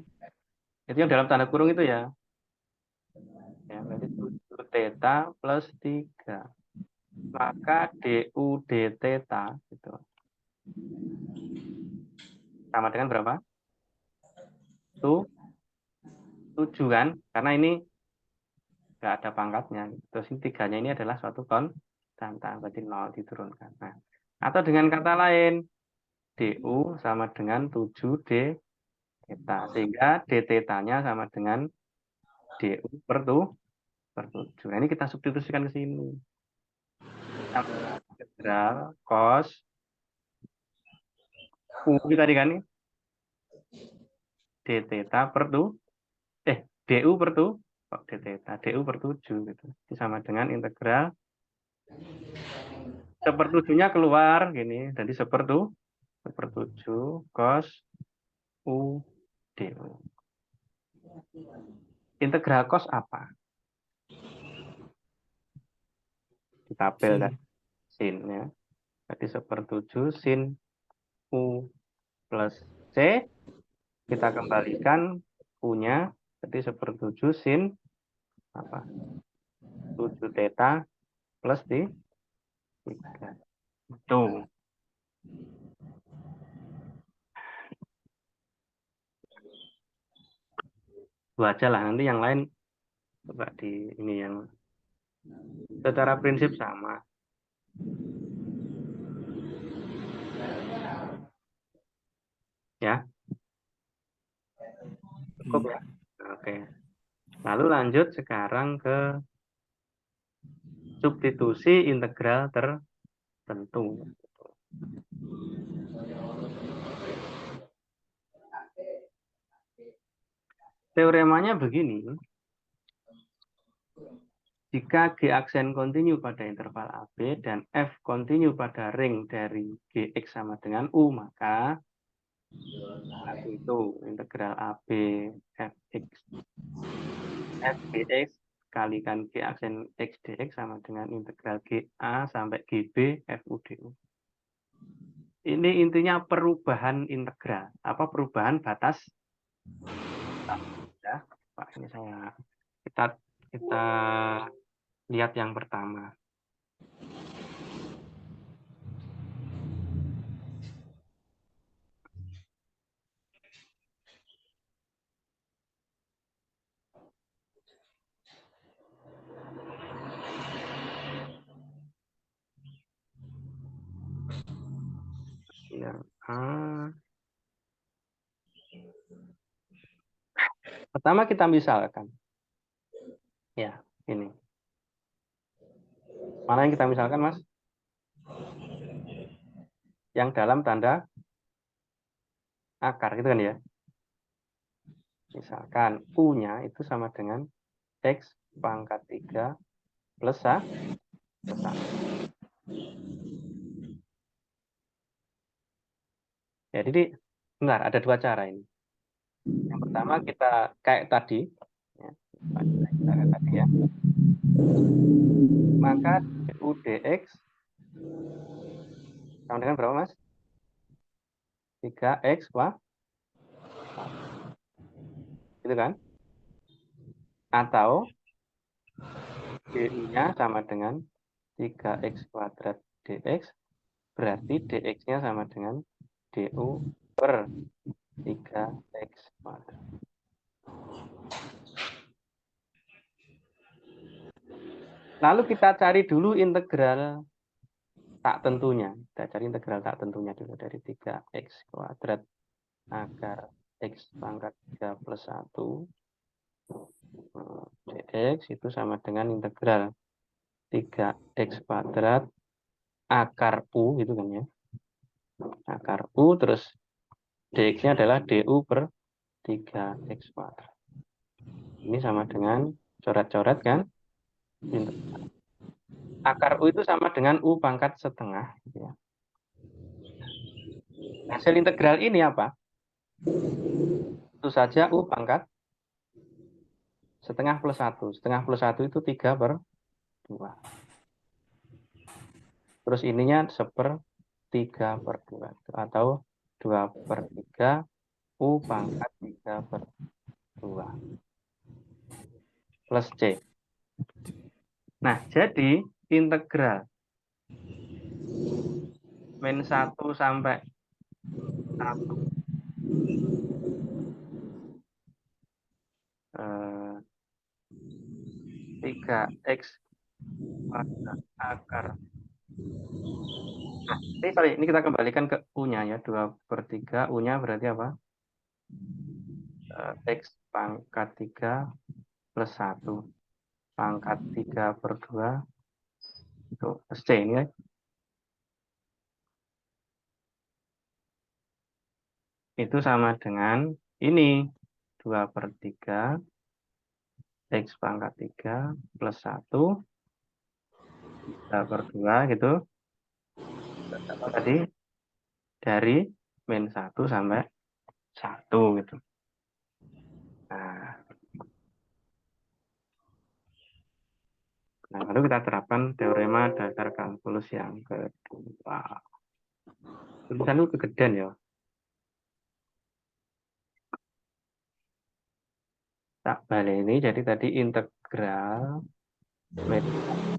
itu yang dalam tanda kurung itu ya. Ya, berarti 7 theta plus 3. Maka du d theta gitu. Sama dengan berapa? Tuh, 7 kan? Karena ini nggak ada pangkatnya. Terus ini 3-nya ini adalah suatu konstanta, berarti 0 diturunkan. Nah, atau dengan kata lain, du sama dengan 7 d theta. Sehingga d theta-nya sama dengan du per 7. Nah, ini kita substitusikan ke sini. Integral cos U tadi kan d theta per du per d theta du per 7 gitu. Ini sama dengan integral 1/7-nya keluar gini, jadi 1/7 cos U du. Integral cos apa? Di tabel dan sin ya. Jadi 1/7 sin U plus C, kita kembalikan U-nya, jadi 1/7 sin apa 7 theta plus di 3. Itu. Itu aja lah, nanti yang lain coba di ini yang secara prinsip sama. Ya, cukup ya. Oke. Lalu lanjut sekarang ke substitusi integral tertentu. Teoremanya begini. Jika G aksen kontinu pada interval AB dan F kontinu pada ring dari Gx sama dengan U, maka itu integral AB Fx Fgx kalikan G aksen X dx sama dengan integral GA sampai GB FU du. Ini intinya perubahan integral. Apa perubahan batas? Ya, Pak, ini kita lihat yang pertama. Yang A. Pertama kita misalkan. Ya, ini. Mana yang kita misalkan, Mas? Yang dalam tanda akar, gitu kan ya? Misalkan U-nya itu sama dengan X pangkat 3 plus A plus 1. Ya, jadi, benar, ada dua cara ini. Yang pertama kita kayak tadi, ya, kayak tadi ya. Maka du dx sama dengan berapa, Mas? 3x wah, gitu kan? Atau du-nya sama dengan 3x kuadrat dx, berarti dx-nya sama dengan du per 3x kuadrat. Lalu kita cari dulu integral tak tentunya. Kita cari integral tak tentunya dulu dari 3x kuadrat akar x pangkat 3 plus 1 dx itu sama dengan integral 3x kuadrat akar u gitu kan ya. Akar u terus dx-nya adalah du per 3x kuadrat. Ini sama dengan coret-coret kan. Akar u itu sama dengan u pangkat setengah. Ya. Hasil integral ini apa? Itu saja u pangkat setengah plus 1. Setengah plus 1 itu 3 per 2. Terus ininya 1/3 per 2. Atau 2 per 3 u pangkat 3 per 2. Plus C. Nah, jadi integral min 1 sampai 1 3x kuadrat akar. Nah, ini kita kembalikan ke U-nya ya. 2/3 U-nya berarti apa? X pangkat 3 plus 1. Pangkat 3 per 2 itu plus C ini ya. Itu sama dengan ini 2/3 X pangkat 3 plus 1 3 per 2 gitu. Apa tadi? Dari min 1 sampai 1 gitu. Nah, lalu kita terapkan teorema dasar kalkulus yang kedua. Tulisan itu kegedean ya. tak baleni, jadi tadi integral min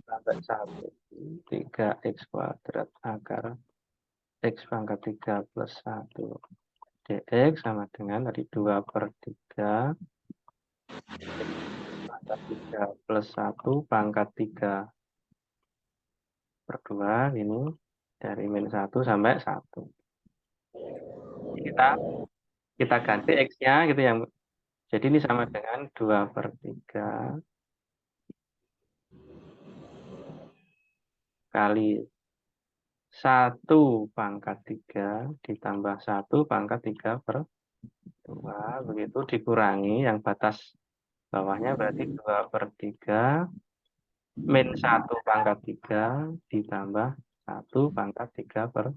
sampai 1 3x kuadrat akar x pangkat 3 plus 1 dx sama dengan tadi 2 per 3 x pangkat 3 plus 1 pangkat 3 per 2 ini dari min 1 sampai 1. Kita ganti x-nya gitu ya. Jadi ini sama dengan 2 per 3 kali 1 pangkat 3 ditambah 1 pangkat 3 per 2. Begitu dikurangi yang batas bawahnya berarti 2 per 3 min 1 pangkat 3 ditambah 1 pangkat 3 per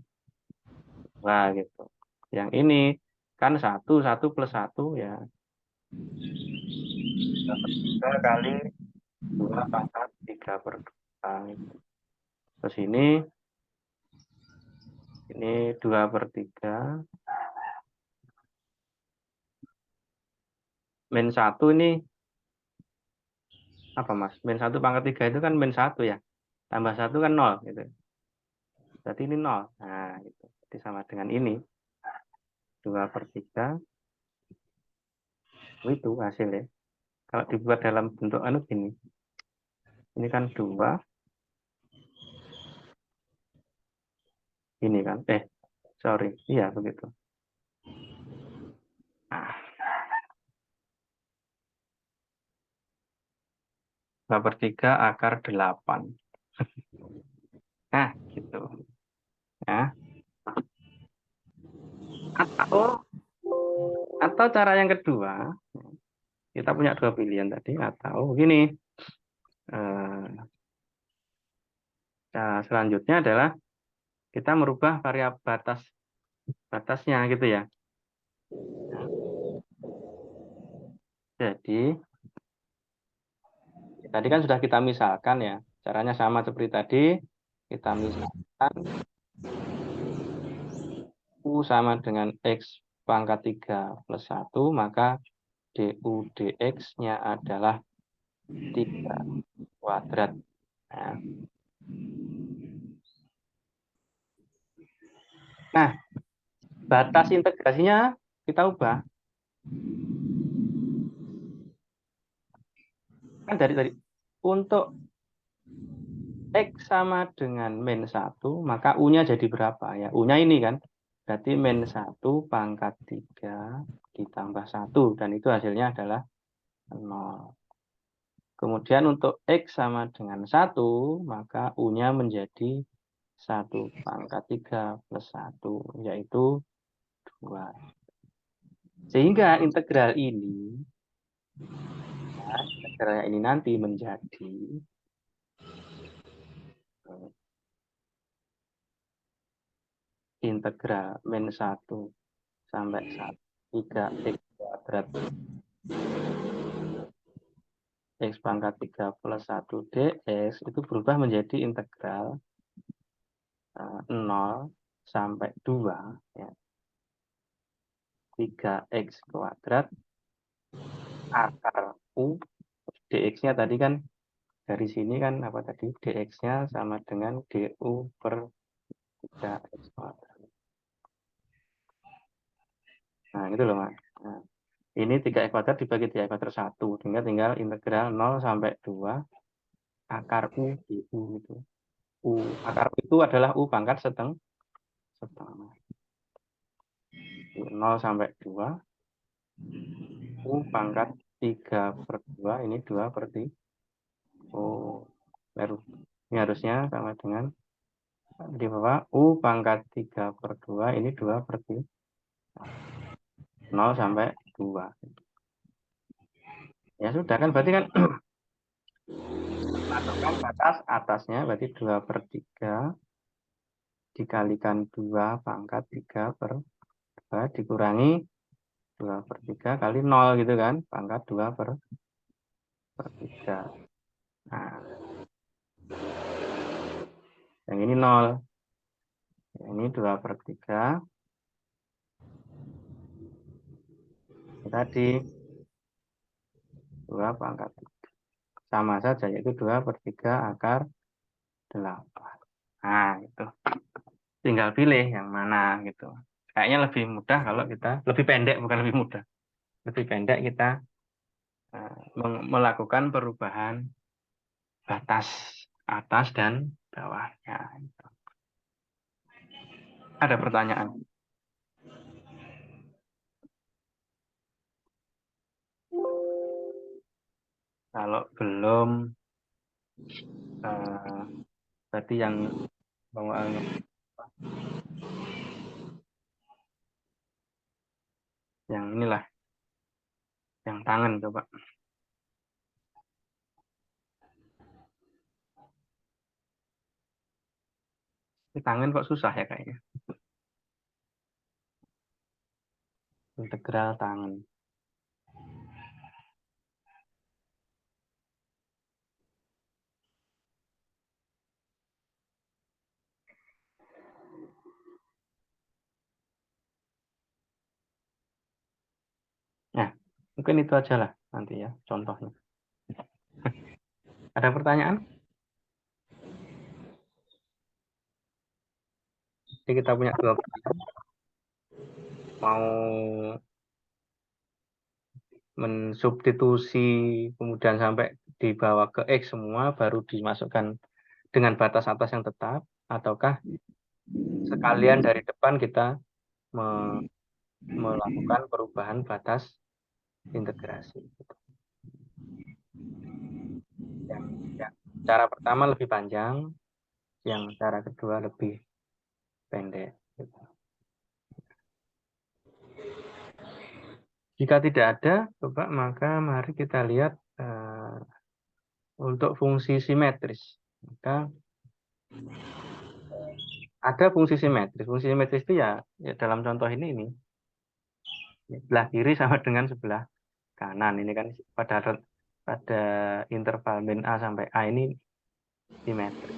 2 gitu. Yang ini kan 1 plus 1 ya 2 per 3 kali 2 pangkat 3 per 2 gitu. Terus ini 2 per 3 min 1 ini apa Mas? Min 1 pangkat 3 itu kan min 1 ya. Tambah 1 kan 0 gitu. Berarti ini 0. Nah, gitu. Jadi sama dengan ini. 2 per 3 itu hasilnya. Kalau dibuat dalam bentuk gini. Ini kan 2. Ini kan. Sorry. Iya, begitu. Nah, 2 per 3 akar 8. Nah, gitu. Nah, atau cara yang kedua, kita punya dua pilihan tadi. Atau begini. Nah, selanjutnya adalah kita merubah variabel batasnya gitu ya. Jadi tadi kan sudah kita misalkan ya. Caranya sama seperti tadi. Kita misalkan U sama dengan X pangkat 3 plus 1, maka DU DX-nya adalah 3 kuadrat. Nah, batas integrasinya kita ubah. Kan dari untuk X sama dengan min 1, maka U-nya jadi berapa? Ya, U-nya ini kan. Berarti min 1 pangkat 3 ditambah 1. Dan itu hasilnya adalah 0. Kemudian untuk X sama dengan 1, maka U-nya menjadi 1 pangkat 3 plus 1, yaitu 2. Sehingga integral ini, integralnya ini nanti menjadi integral min 1 sampai 1, 3x kuadrat X pangkat 3 plus 1 dx itu berubah menjadi integral 0 sampai 2 ya. 3x kuadrat akar U dx-nya tadi kan dari sini kan apa tadi dx-nya sama dengan du per 3x kuadrat. Nah, gitu loh Mas. Nah, ini 3x kuadrat dibagi 3x kuadrat 1 sehingga tinggal integral 0 sampai 2 akar U du itu. Akar U itu adalah U pangkat setengah. 0 sampai 2 U pangkat 3 per 2 ini 2 per 3. Ini harusnya sama dengan di bawah U pangkat 3 per 2 ini 2 per 3. 0 sampai 2. Ya sudah kan berarti kan masukkan batas atasnya berarti 2 per 3 dikalikan 2 pangkat 3 per 2 dikurangi 2 per 3 kali 0 gitu kan. Pangkat 2 per 3. Nah, yang ini 0. Yang ini 2 per 3. Tadi 2 pangkat 3. Sama saja, yaitu 2/3 akar 8. Nah, itu. Tinggal pilih yang mana gitu. Kayaknya lebih mudah kalau kita, lebih pendek, bukan lebih mudah. Lebih pendek kita melakukan perubahan batas atas dan bawahnya. Ada pertanyaan? Kalau belum, berarti yang yang inilah, yang tangan coba. Ini tangan kok susah ya kayaknya. Integral tangan. Nah, mungkin itu aja lah nanti ya contohnya. Ada pertanyaan? Jadi kita punya 2 pertanyaan. Mau mensubstitusi kemudian sampai dibawa ke X semua baru dimasukkan dengan batas atas yang tetap, ataukah sekalian dari depan kita melakukan perubahan batas integrasi. Yang cara pertama lebih panjang, yang cara kedua lebih pendek. Jika tidak ada, coba maka mari kita lihat untuk fungsi simetris. Maka ada fungsi simetris. Fungsi simetris itu ya dalam contoh ini sebelah kiri sama dengan sebelah kanan. Ini kan pada interval min A sampai A ini simetris.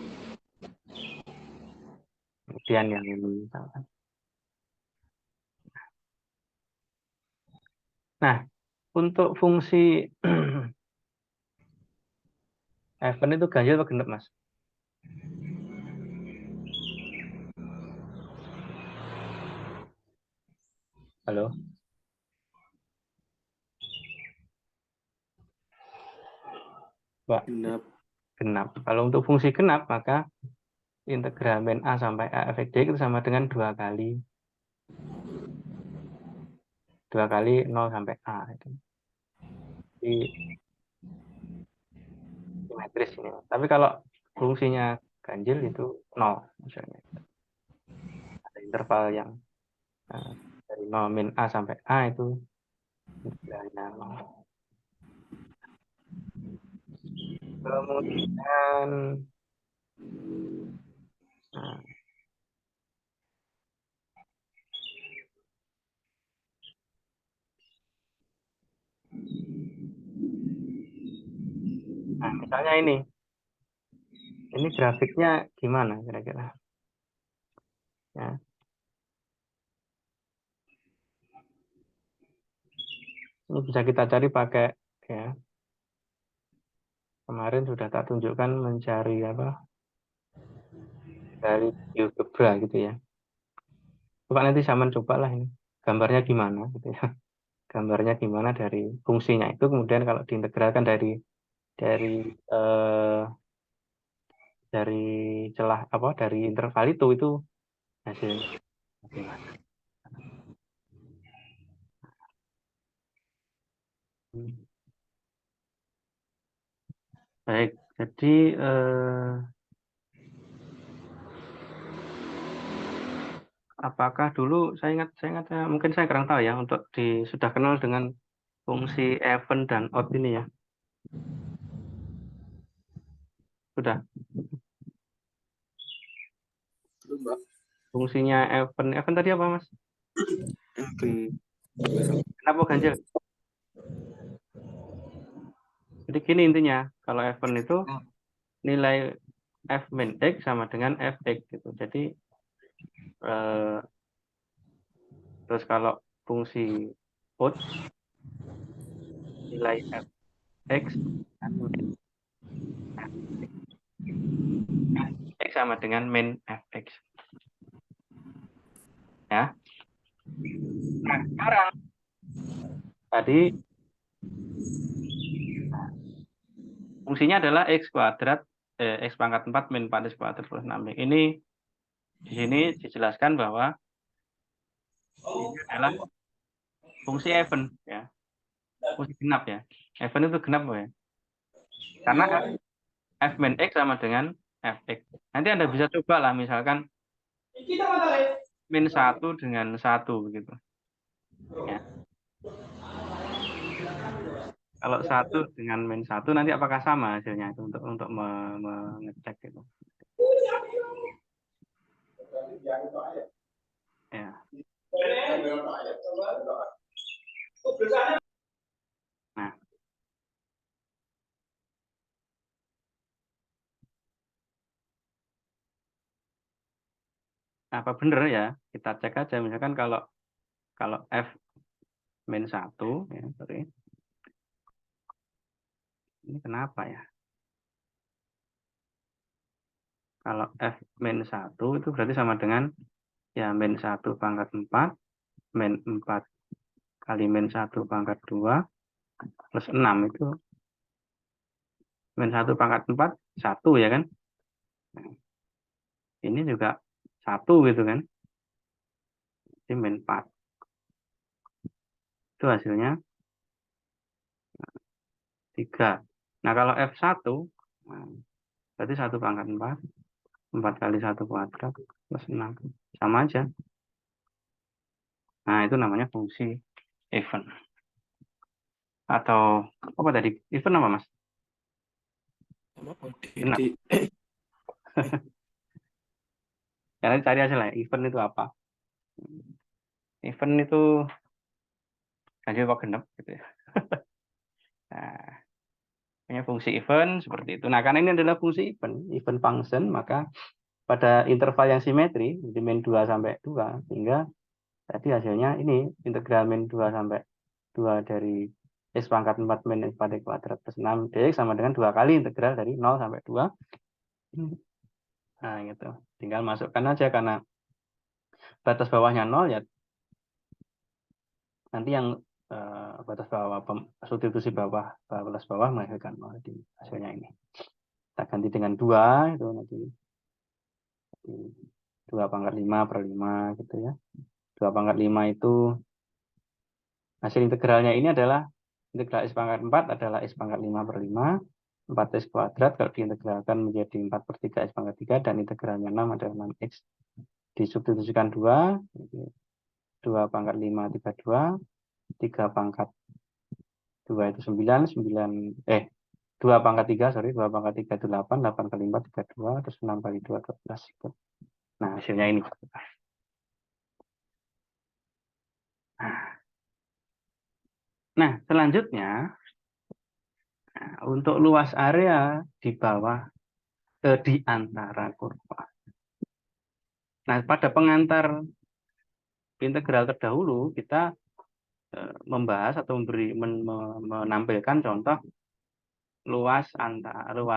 Kemudian yang ini misalkan. Nah, untuk fungsi Even itu ganjil atau genap, Mas? Halo? Pak, Genap. genap. Kalau untuk fungsi genap, maka integral min A sampai A fx dx itu sama dengan 2 kali 0 sampai A. Jadi simetris ini. Tapi kalau fungsinya ganjil itu 0 misalnya. Ada interval yang dari 0 min A sampai A itu integralnya 0. Kemudian nah, misalnya ini grafiknya gimana kira-kira? Ya, ini bisa kita cari pakai ya. Kemarin sudah tak tunjukkan mencari apa dari GeoGebra gitu ya. Coba nanti zaman cobalah ini gambarnya gimana gitu ya. Gambarnya gimana dari fungsinya itu kemudian kalau diintegralkan dari eh, dari celah apa dari interval itu hasilnya bagaimana. Baik, jadi apakah dulu saya ingat mungkin saya kurang tahu ya untuk sudah kenal dengan fungsi even dan odd ini ya. Sudah. Mbak. Fungsinya even tadi apa, Mas? Even. Kenapa ganjil? Jadi gini intinya, kalau even itu nilai f min x sama dengan fx gitu. Jadi terus kalau fungsi odd nilai f X X sama dengan min fx. Ya. Nah, sekarang tadi fungsinya adalah X kuadrat, X pangkat 4 min 4 X kuadrat plus 6. Ini di sini dijelaskan bahwa ini adalah fungsi even, ya. Fungsi genap, ya. Even itu genap, ya. Karena f min X sama dengan fx. Nanti Anda bisa coba lah, misalkan min 1 dengan 1, begitu. Ya. Kalau 1 dengan min 1 nanti apakah sama hasilnya itu untuk mengecek itu. Ya. Nah, apa benar ya? Kita cek aja misalkan kalau f min 1, ya, sorry. Ini kenapa ya? Kalau f min 1 itu berarti sama dengan ya min 1 pangkat 4 min 4 kali min 1 pangkat 2 plus 6 itu min 1 pangkat 4 1, ya kan? Nah, ini juga 1 gitu kan? Ini min 4. Itu hasilnya 3. Nah, kalau F1 nah, berarti 1 pangkat 4 4 kali 1 kuadrat plus 6. Sama aja. Nah, itu namanya fungsi even. Atau apa tadi? Even apa, Mas? Genap. Ya, nanti cari aja lah. Even itu apa? Even itu ganjil apa genap gitu ya. Nah, punya fungsi even seperti itu. Nah, karena ini adalah fungsi even function, maka pada interval yang simetri, di min 2 sampai 2, sehingga tadi hasilnya ini integral min 2 sampai 2 dari X pangkat 4 min X pada kuadrat plus 6 dx sama dengan 2 kali integral dari 0 sampai 2. Nah, gitu. Tinggal masukkan aja karena batas bawahnya 0 ya. Nanti yang batas bawah substitusi batas bawah menghasilkan 0 di hasilnya ini. Kita ganti dengan 2 itu nanti 2 pangkat 5 per 5 gitu ya. 2 pangkat 5 itu hasil integralnya ini adalah integral X pangkat 4 adalah X pangkat 5 per 5. 4x kuadrat kalau diintegralkan menjadi 4 per 3 X pangkat 3 dan integralnya 6 adalah 6x. Disubstitusikan 2, 2 pangkat 5 32, 3 pangkat 2 itu 9, 2 pangkat 3, 2 pangkat 3 itu 8, 8 kali 4 32, terus 6 kali 2 12. Nah, hasilnya ini. Nah, selanjutnya untuk luas area di bawah di antara kurva. Nah, pada pengantar integral terdahulu kita membahas atau menampilkan contoh luas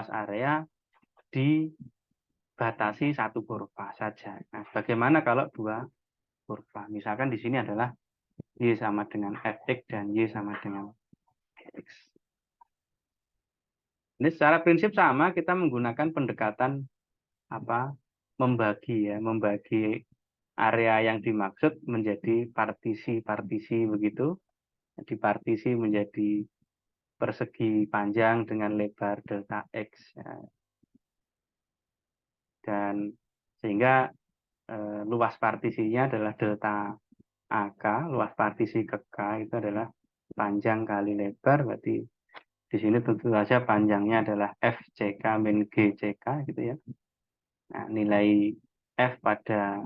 area dibatasi satu kurva saja. Nah, bagaimana kalau dua kurva? Misalkan di sini adalah Y sama dengan Fx dan Y sama dengan X. Ini secara prinsip sama, kita menggunakan pendekatan membagi area yang dimaksud menjadi partisi-partisi begitu. Di partisi menjadi persegi panjang dengan lebar delta X. Dan sehingga luas partisinya adalah delta AK, luas partisi ke K itu adalah panjang kali lebar, berarti di sini tentu saja panjangnya adalah FCK min GCK gitu ya. Nah, nilai F pada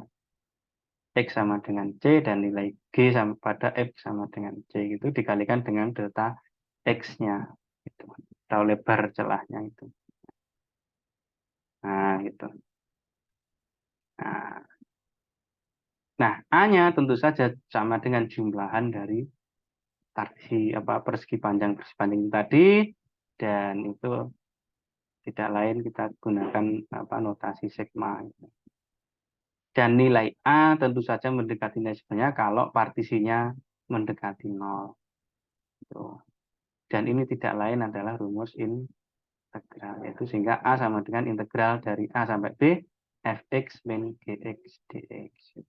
X sama dengan C dan nilai G sama pada X sama dengan C itu dikalikan dengan delta X-nya itu atau lebar celahnya itu. Nah, gitu. Nah, A-nya tentu saja sama dengan jumlahan dari persegi panjang tadi dan itu tidak lain kita gunakan notasi sigma. Dan nilai A tentu saja mendekati nilai sebenarnya kalau partisinya mendekati 0. Dan ini tidak lain adalah rumus integral, yaitu sehingga A sama dengan integral dari A sampai B fx min gx dx.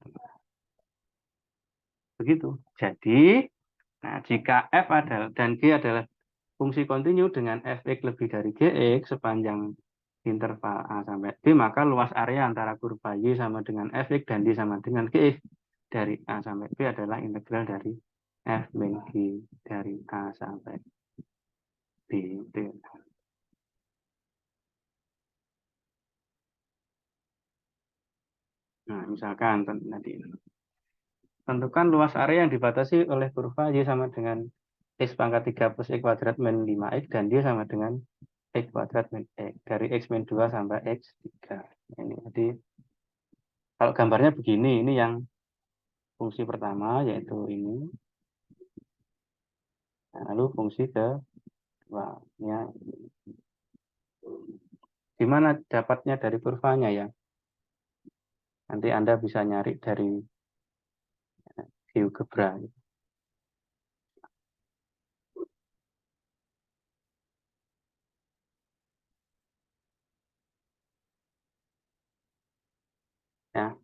Begitu. Jadi, jika f adalah dan g adalah fungsi kontinu dengan fx lebih dari gx sepanjang interval A sampai B, maka luas area antara kurva Y sama dengan fx dan D sama dengan gx dari A sampai B adalah integral dari f min g dari A sampai B. Nah, misalkan tadi tentukan luas area yang dibatasi oleh kurva Y sama dengan X pangkat 3 plus X kuadrat min 5X dan Y sama dengan X kuadrat min X. Dari X min 2 sampai X 3. Ini, jadi kalau gambarnya begini, ini yang fungsi pertama yaitu ini. Nah, lalu fungsi kedua. Ya. Gimana dapatnya dari kurvanya ya? Nanti Anda bisa nyari dari GeoGebra. Ya.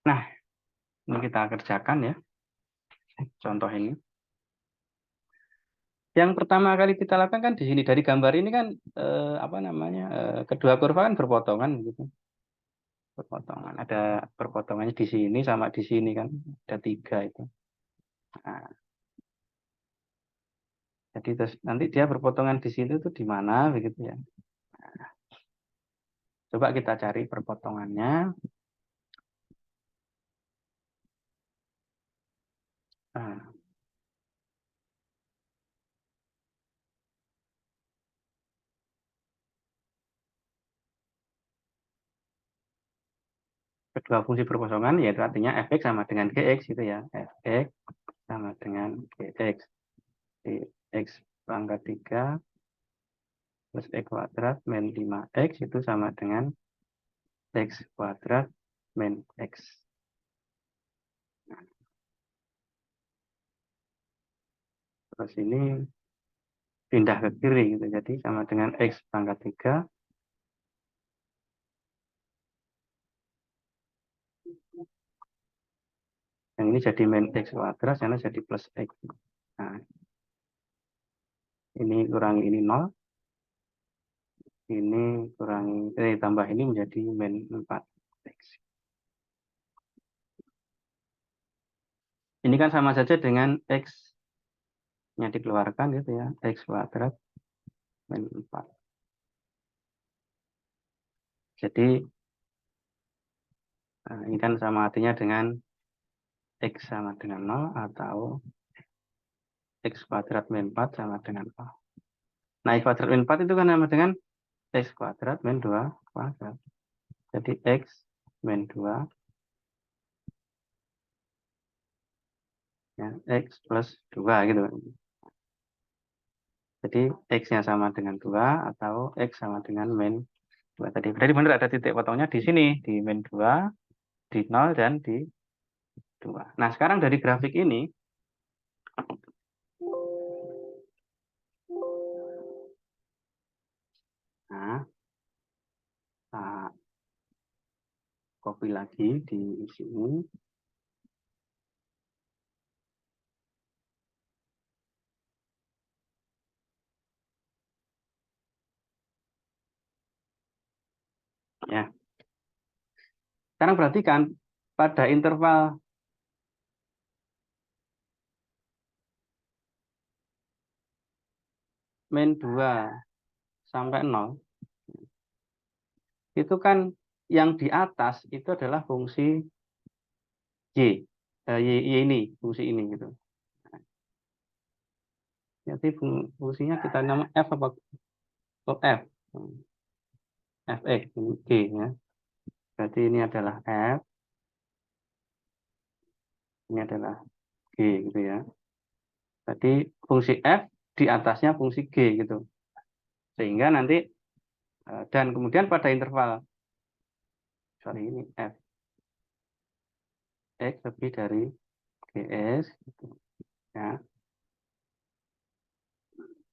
Nah, ini kita kerjakan ya. Contoh ini. Yang pertama kali kita lakukan kan di sini dari gambar ini kan kedua kurva kan berpotongan gitu. Berpotongan. Ada perpotongannya di sini sama di sini kan. Ada 3 itu. Nah, jadi terus nanti dia berpotongan di situ tuh di mana begitu ya. Nah, coba kita cari perpotongannya. Nah, kedua fungsi perpotongan yaitu artinya fx sama dengan gx gitu ya. Fx sama dengan gx. Di x pangkat 3 plus x kuadrat min 5x itu sama dengan x kuadrat min x. Nah, terus ini pindah ke kiri gitu. Jadi sama dengan x pangkat 3 yang ini jadi min x kuadrat, sana jadi plus x. Nah, ini kurangi ini 0. Ini kurangi, tambah ini menjadi min 4x. Ini kan sama saja dengan x-nya dikeluarkan gitu ya. X kuadrat min 4. Jadi, ini kan sama artinya dengan x sama dengan 0 atau x kuadrat min 4 sama dengan 0. Nah, x kuadrat min 4 itu kan sama dengan x kuadrat min 2 kuadrat. Jadi x min 2 ya, x plus 2 gitu. Jadi x-nya sama dengan 2 atau x sama dengan min 2 tadi. Jadi benar ada titik potongnya di sini, di min 2, di 0, dan di 2. Nah, sekarang dari grafik ini, nah, kita copy lagi di sini. Ya. Sekarang perhatikan pada interval min 2 sampai 0, itu kan yang di atas itu adalah fungsi y. Y ini, fungsi ini gitu. Jadi fungsinya kita nama f apa? Oh, f. Fx, ini g ya. Berarti ini adalah f, ini adalah g gitu ya. Jadi fungsi F di atasnya fungsi G gitu. Sehingga nanti dan kemudian pada interval ini F X lebih dari GS gitu, ya.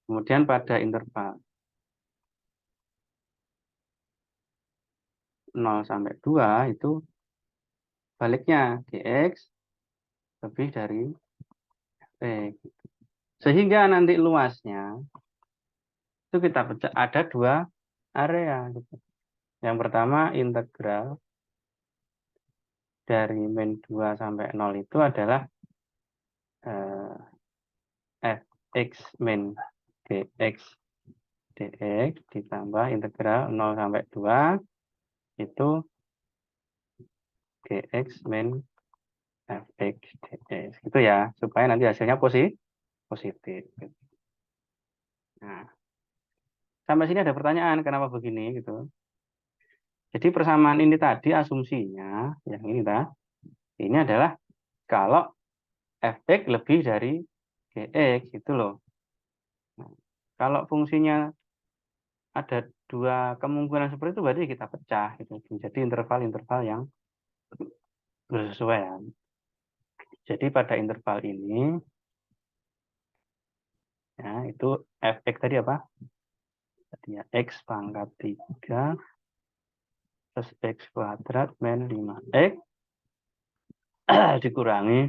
Kemudian pada interval 0 sampai 2 itu baliknya GX lebih dari X. Sehingga nanti luasnya itu kita pecah ada dua area gitu. Yang pertama integral dari min 2 sampai 0 itu adalah fx min dx dx ditambah integral 0 sampai 2 itu gx min fx dx gitu ya, supaya nanti hasilnya positif. Nah, sampai sini ada pertanyaan kenapa begini gitu. Jadi persamaan ini tadi asumsinya yang ini adalah kalau fx lebih dari gx gitu loh. Nah, kalau fungsinya ada dua kemungkinan seperti itu berarti kita pecah gitu menjadi interval-interval yang bersesuaian. Jadi pada interval ini ya itu fx tadi apa? Tadi ya x pangkat 3 plus x kuadrat min 5x dikurangi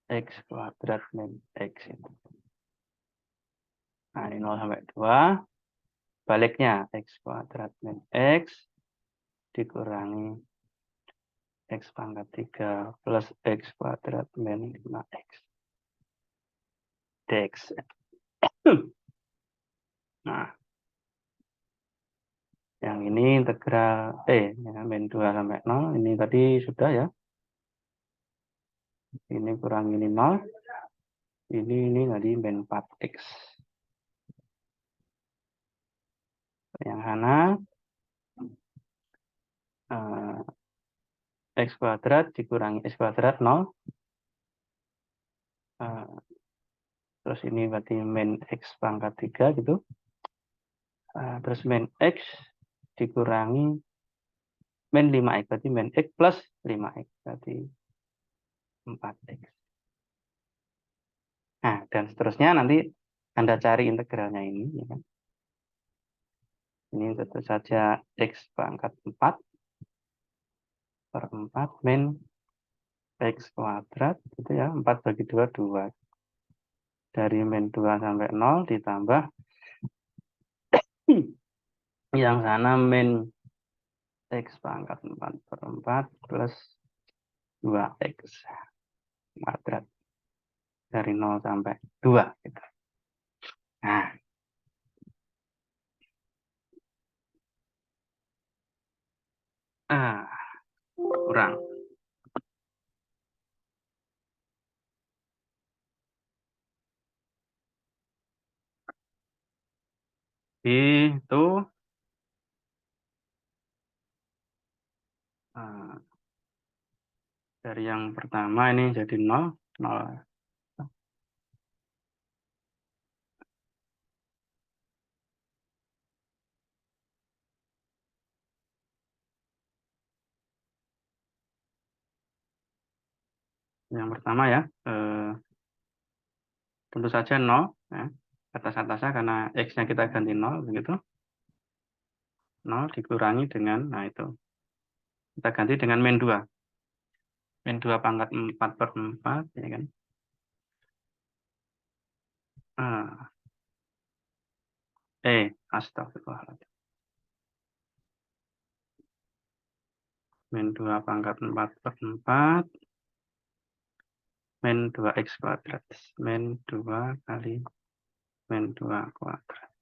x kuadrat min x itu. Nah, ini 0 sampai 2. Baliknya x kuadrat min x dikurangi x pangkat 3 plus x kuadrat min 5x dx. Nah, yang ini integral ya, min 2 sampai 0. Ini tadi sudah ya. Ini kurang ini 0. Ini tadi min 4x. Yang sana x kuadrat dikurangi x kuadrat 0. Terus ini berarti min x pangkat 3 gitu. Terus min x dikurangi min 5x. Berarti min x plus 5x. Berarti 4x. Nah, dan seterusnya nanti Anda cari integralnya ini. Ya kan? Ini tentu saja x pangkat 4 per 4 min x kuadrat. Itu ya, 4 bagi 2, 2. Dari min 2 sampai 0 ditambah yang sana min x pangkat 4 per 4 plus 2x kuadrat. Dari 0 sampai 2. Gitu. Nah, kurang. Itu dari yang pertama ini jadi 0, 0. Yang pertama ya, tentu saja 0. Ya. Atas-atasnya karena X-nya kita ganti 0, begitu. 0 dikurangi dengan, nah itu. Kita ganti dengan min 2. Min 2 pangkat 4 per 4, ya kan. Astagfirullahaladzim. Min 2 pangkat 4 per 4. Min 2x kuadrat. Min 2 kali min 2 kuadrat.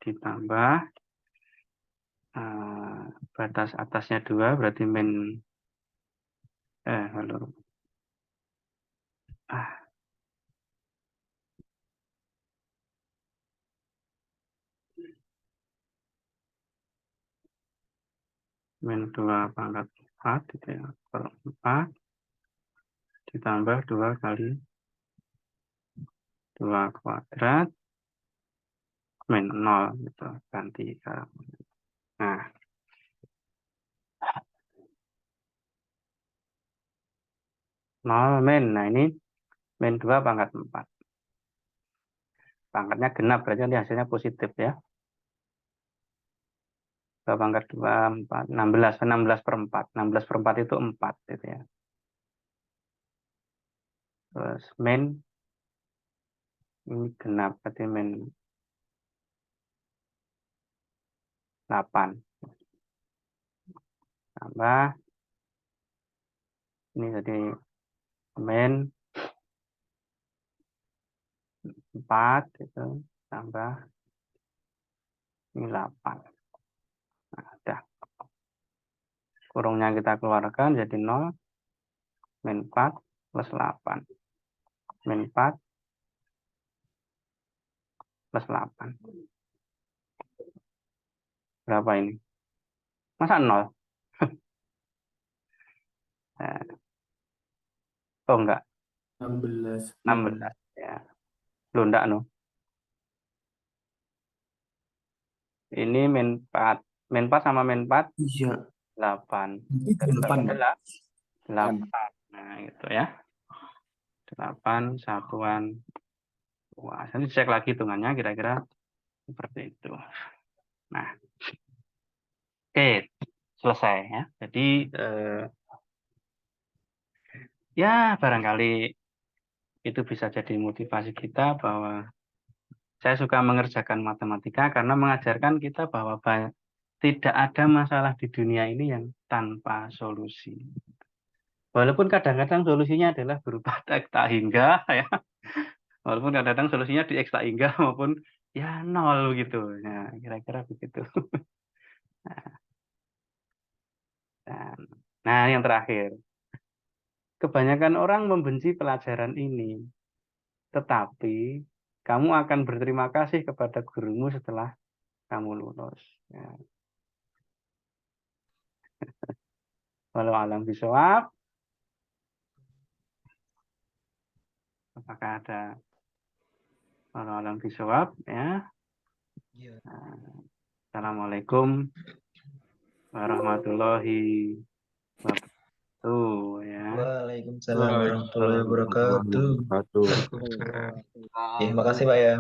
Ditambah batas atasnya 2 berarti min halo. Min 2 pangkat 4 gitu ya, per 4 ditambah 2 kali 2 kuadrat min 0 gitu. Ganti ke. Nah, nol min. Nah, ini min 2 pangkat 4. Pangkatnya genap, berarti nanti hasilnya positif ya. 2 pangkat 2, 4, 16. 16 per 4. 16 per 4 itu 4 gitu ya. Terus min, ini genap, berarti min 8. Tambah, ini jadi min 4 gitu. Tambah, ini 8. Nah, udah. Kurungnya kita keluarkan jadi 0, min 4 plus 8. Min 4 plus 8. Berapa ini? Masa 0? Oh enggak, 16. 16. Ya. Loh enggak, no. Ini min 4. Min 4 sama min 4, Iya. 8. Ini Jadi 8. adalah 8. Nah, gitu ya. 8 satuan. Wah, saya cek lagi hitungannya kira-kira seperti itu. Nah, oke, selesai ya. Jadi ya barangkali itu bisa jadi motivasi kita bahwa saya suka mengerjakan matematika karena mengajarkan kita bahwa tidak ada masalah di dunia ini yang tanpa solusi. Walaupun kadang-kadang solusinya adalah berupa tak hingga ya. Walaupun kadang-kadang solusinya di X tak hingga maupun ya nol gitu. Nah, kira-kira begitu. Nah, yang terakhir. Kebanyakan orang membenci pelajaran ini. Tetapi kamu akan berterima kasih kepada gurumu setelah kamu lulus. Ya. Walau alam bisawab. Apakah ada walau alam bisawab? Ya. Iya. Assalamualaikum warahmatullahi wabarakatuh. Ya. Waalaikumsalam warahmatullahi wabarakatuh. Wabarakatuh. Ya, makasih Pak ya.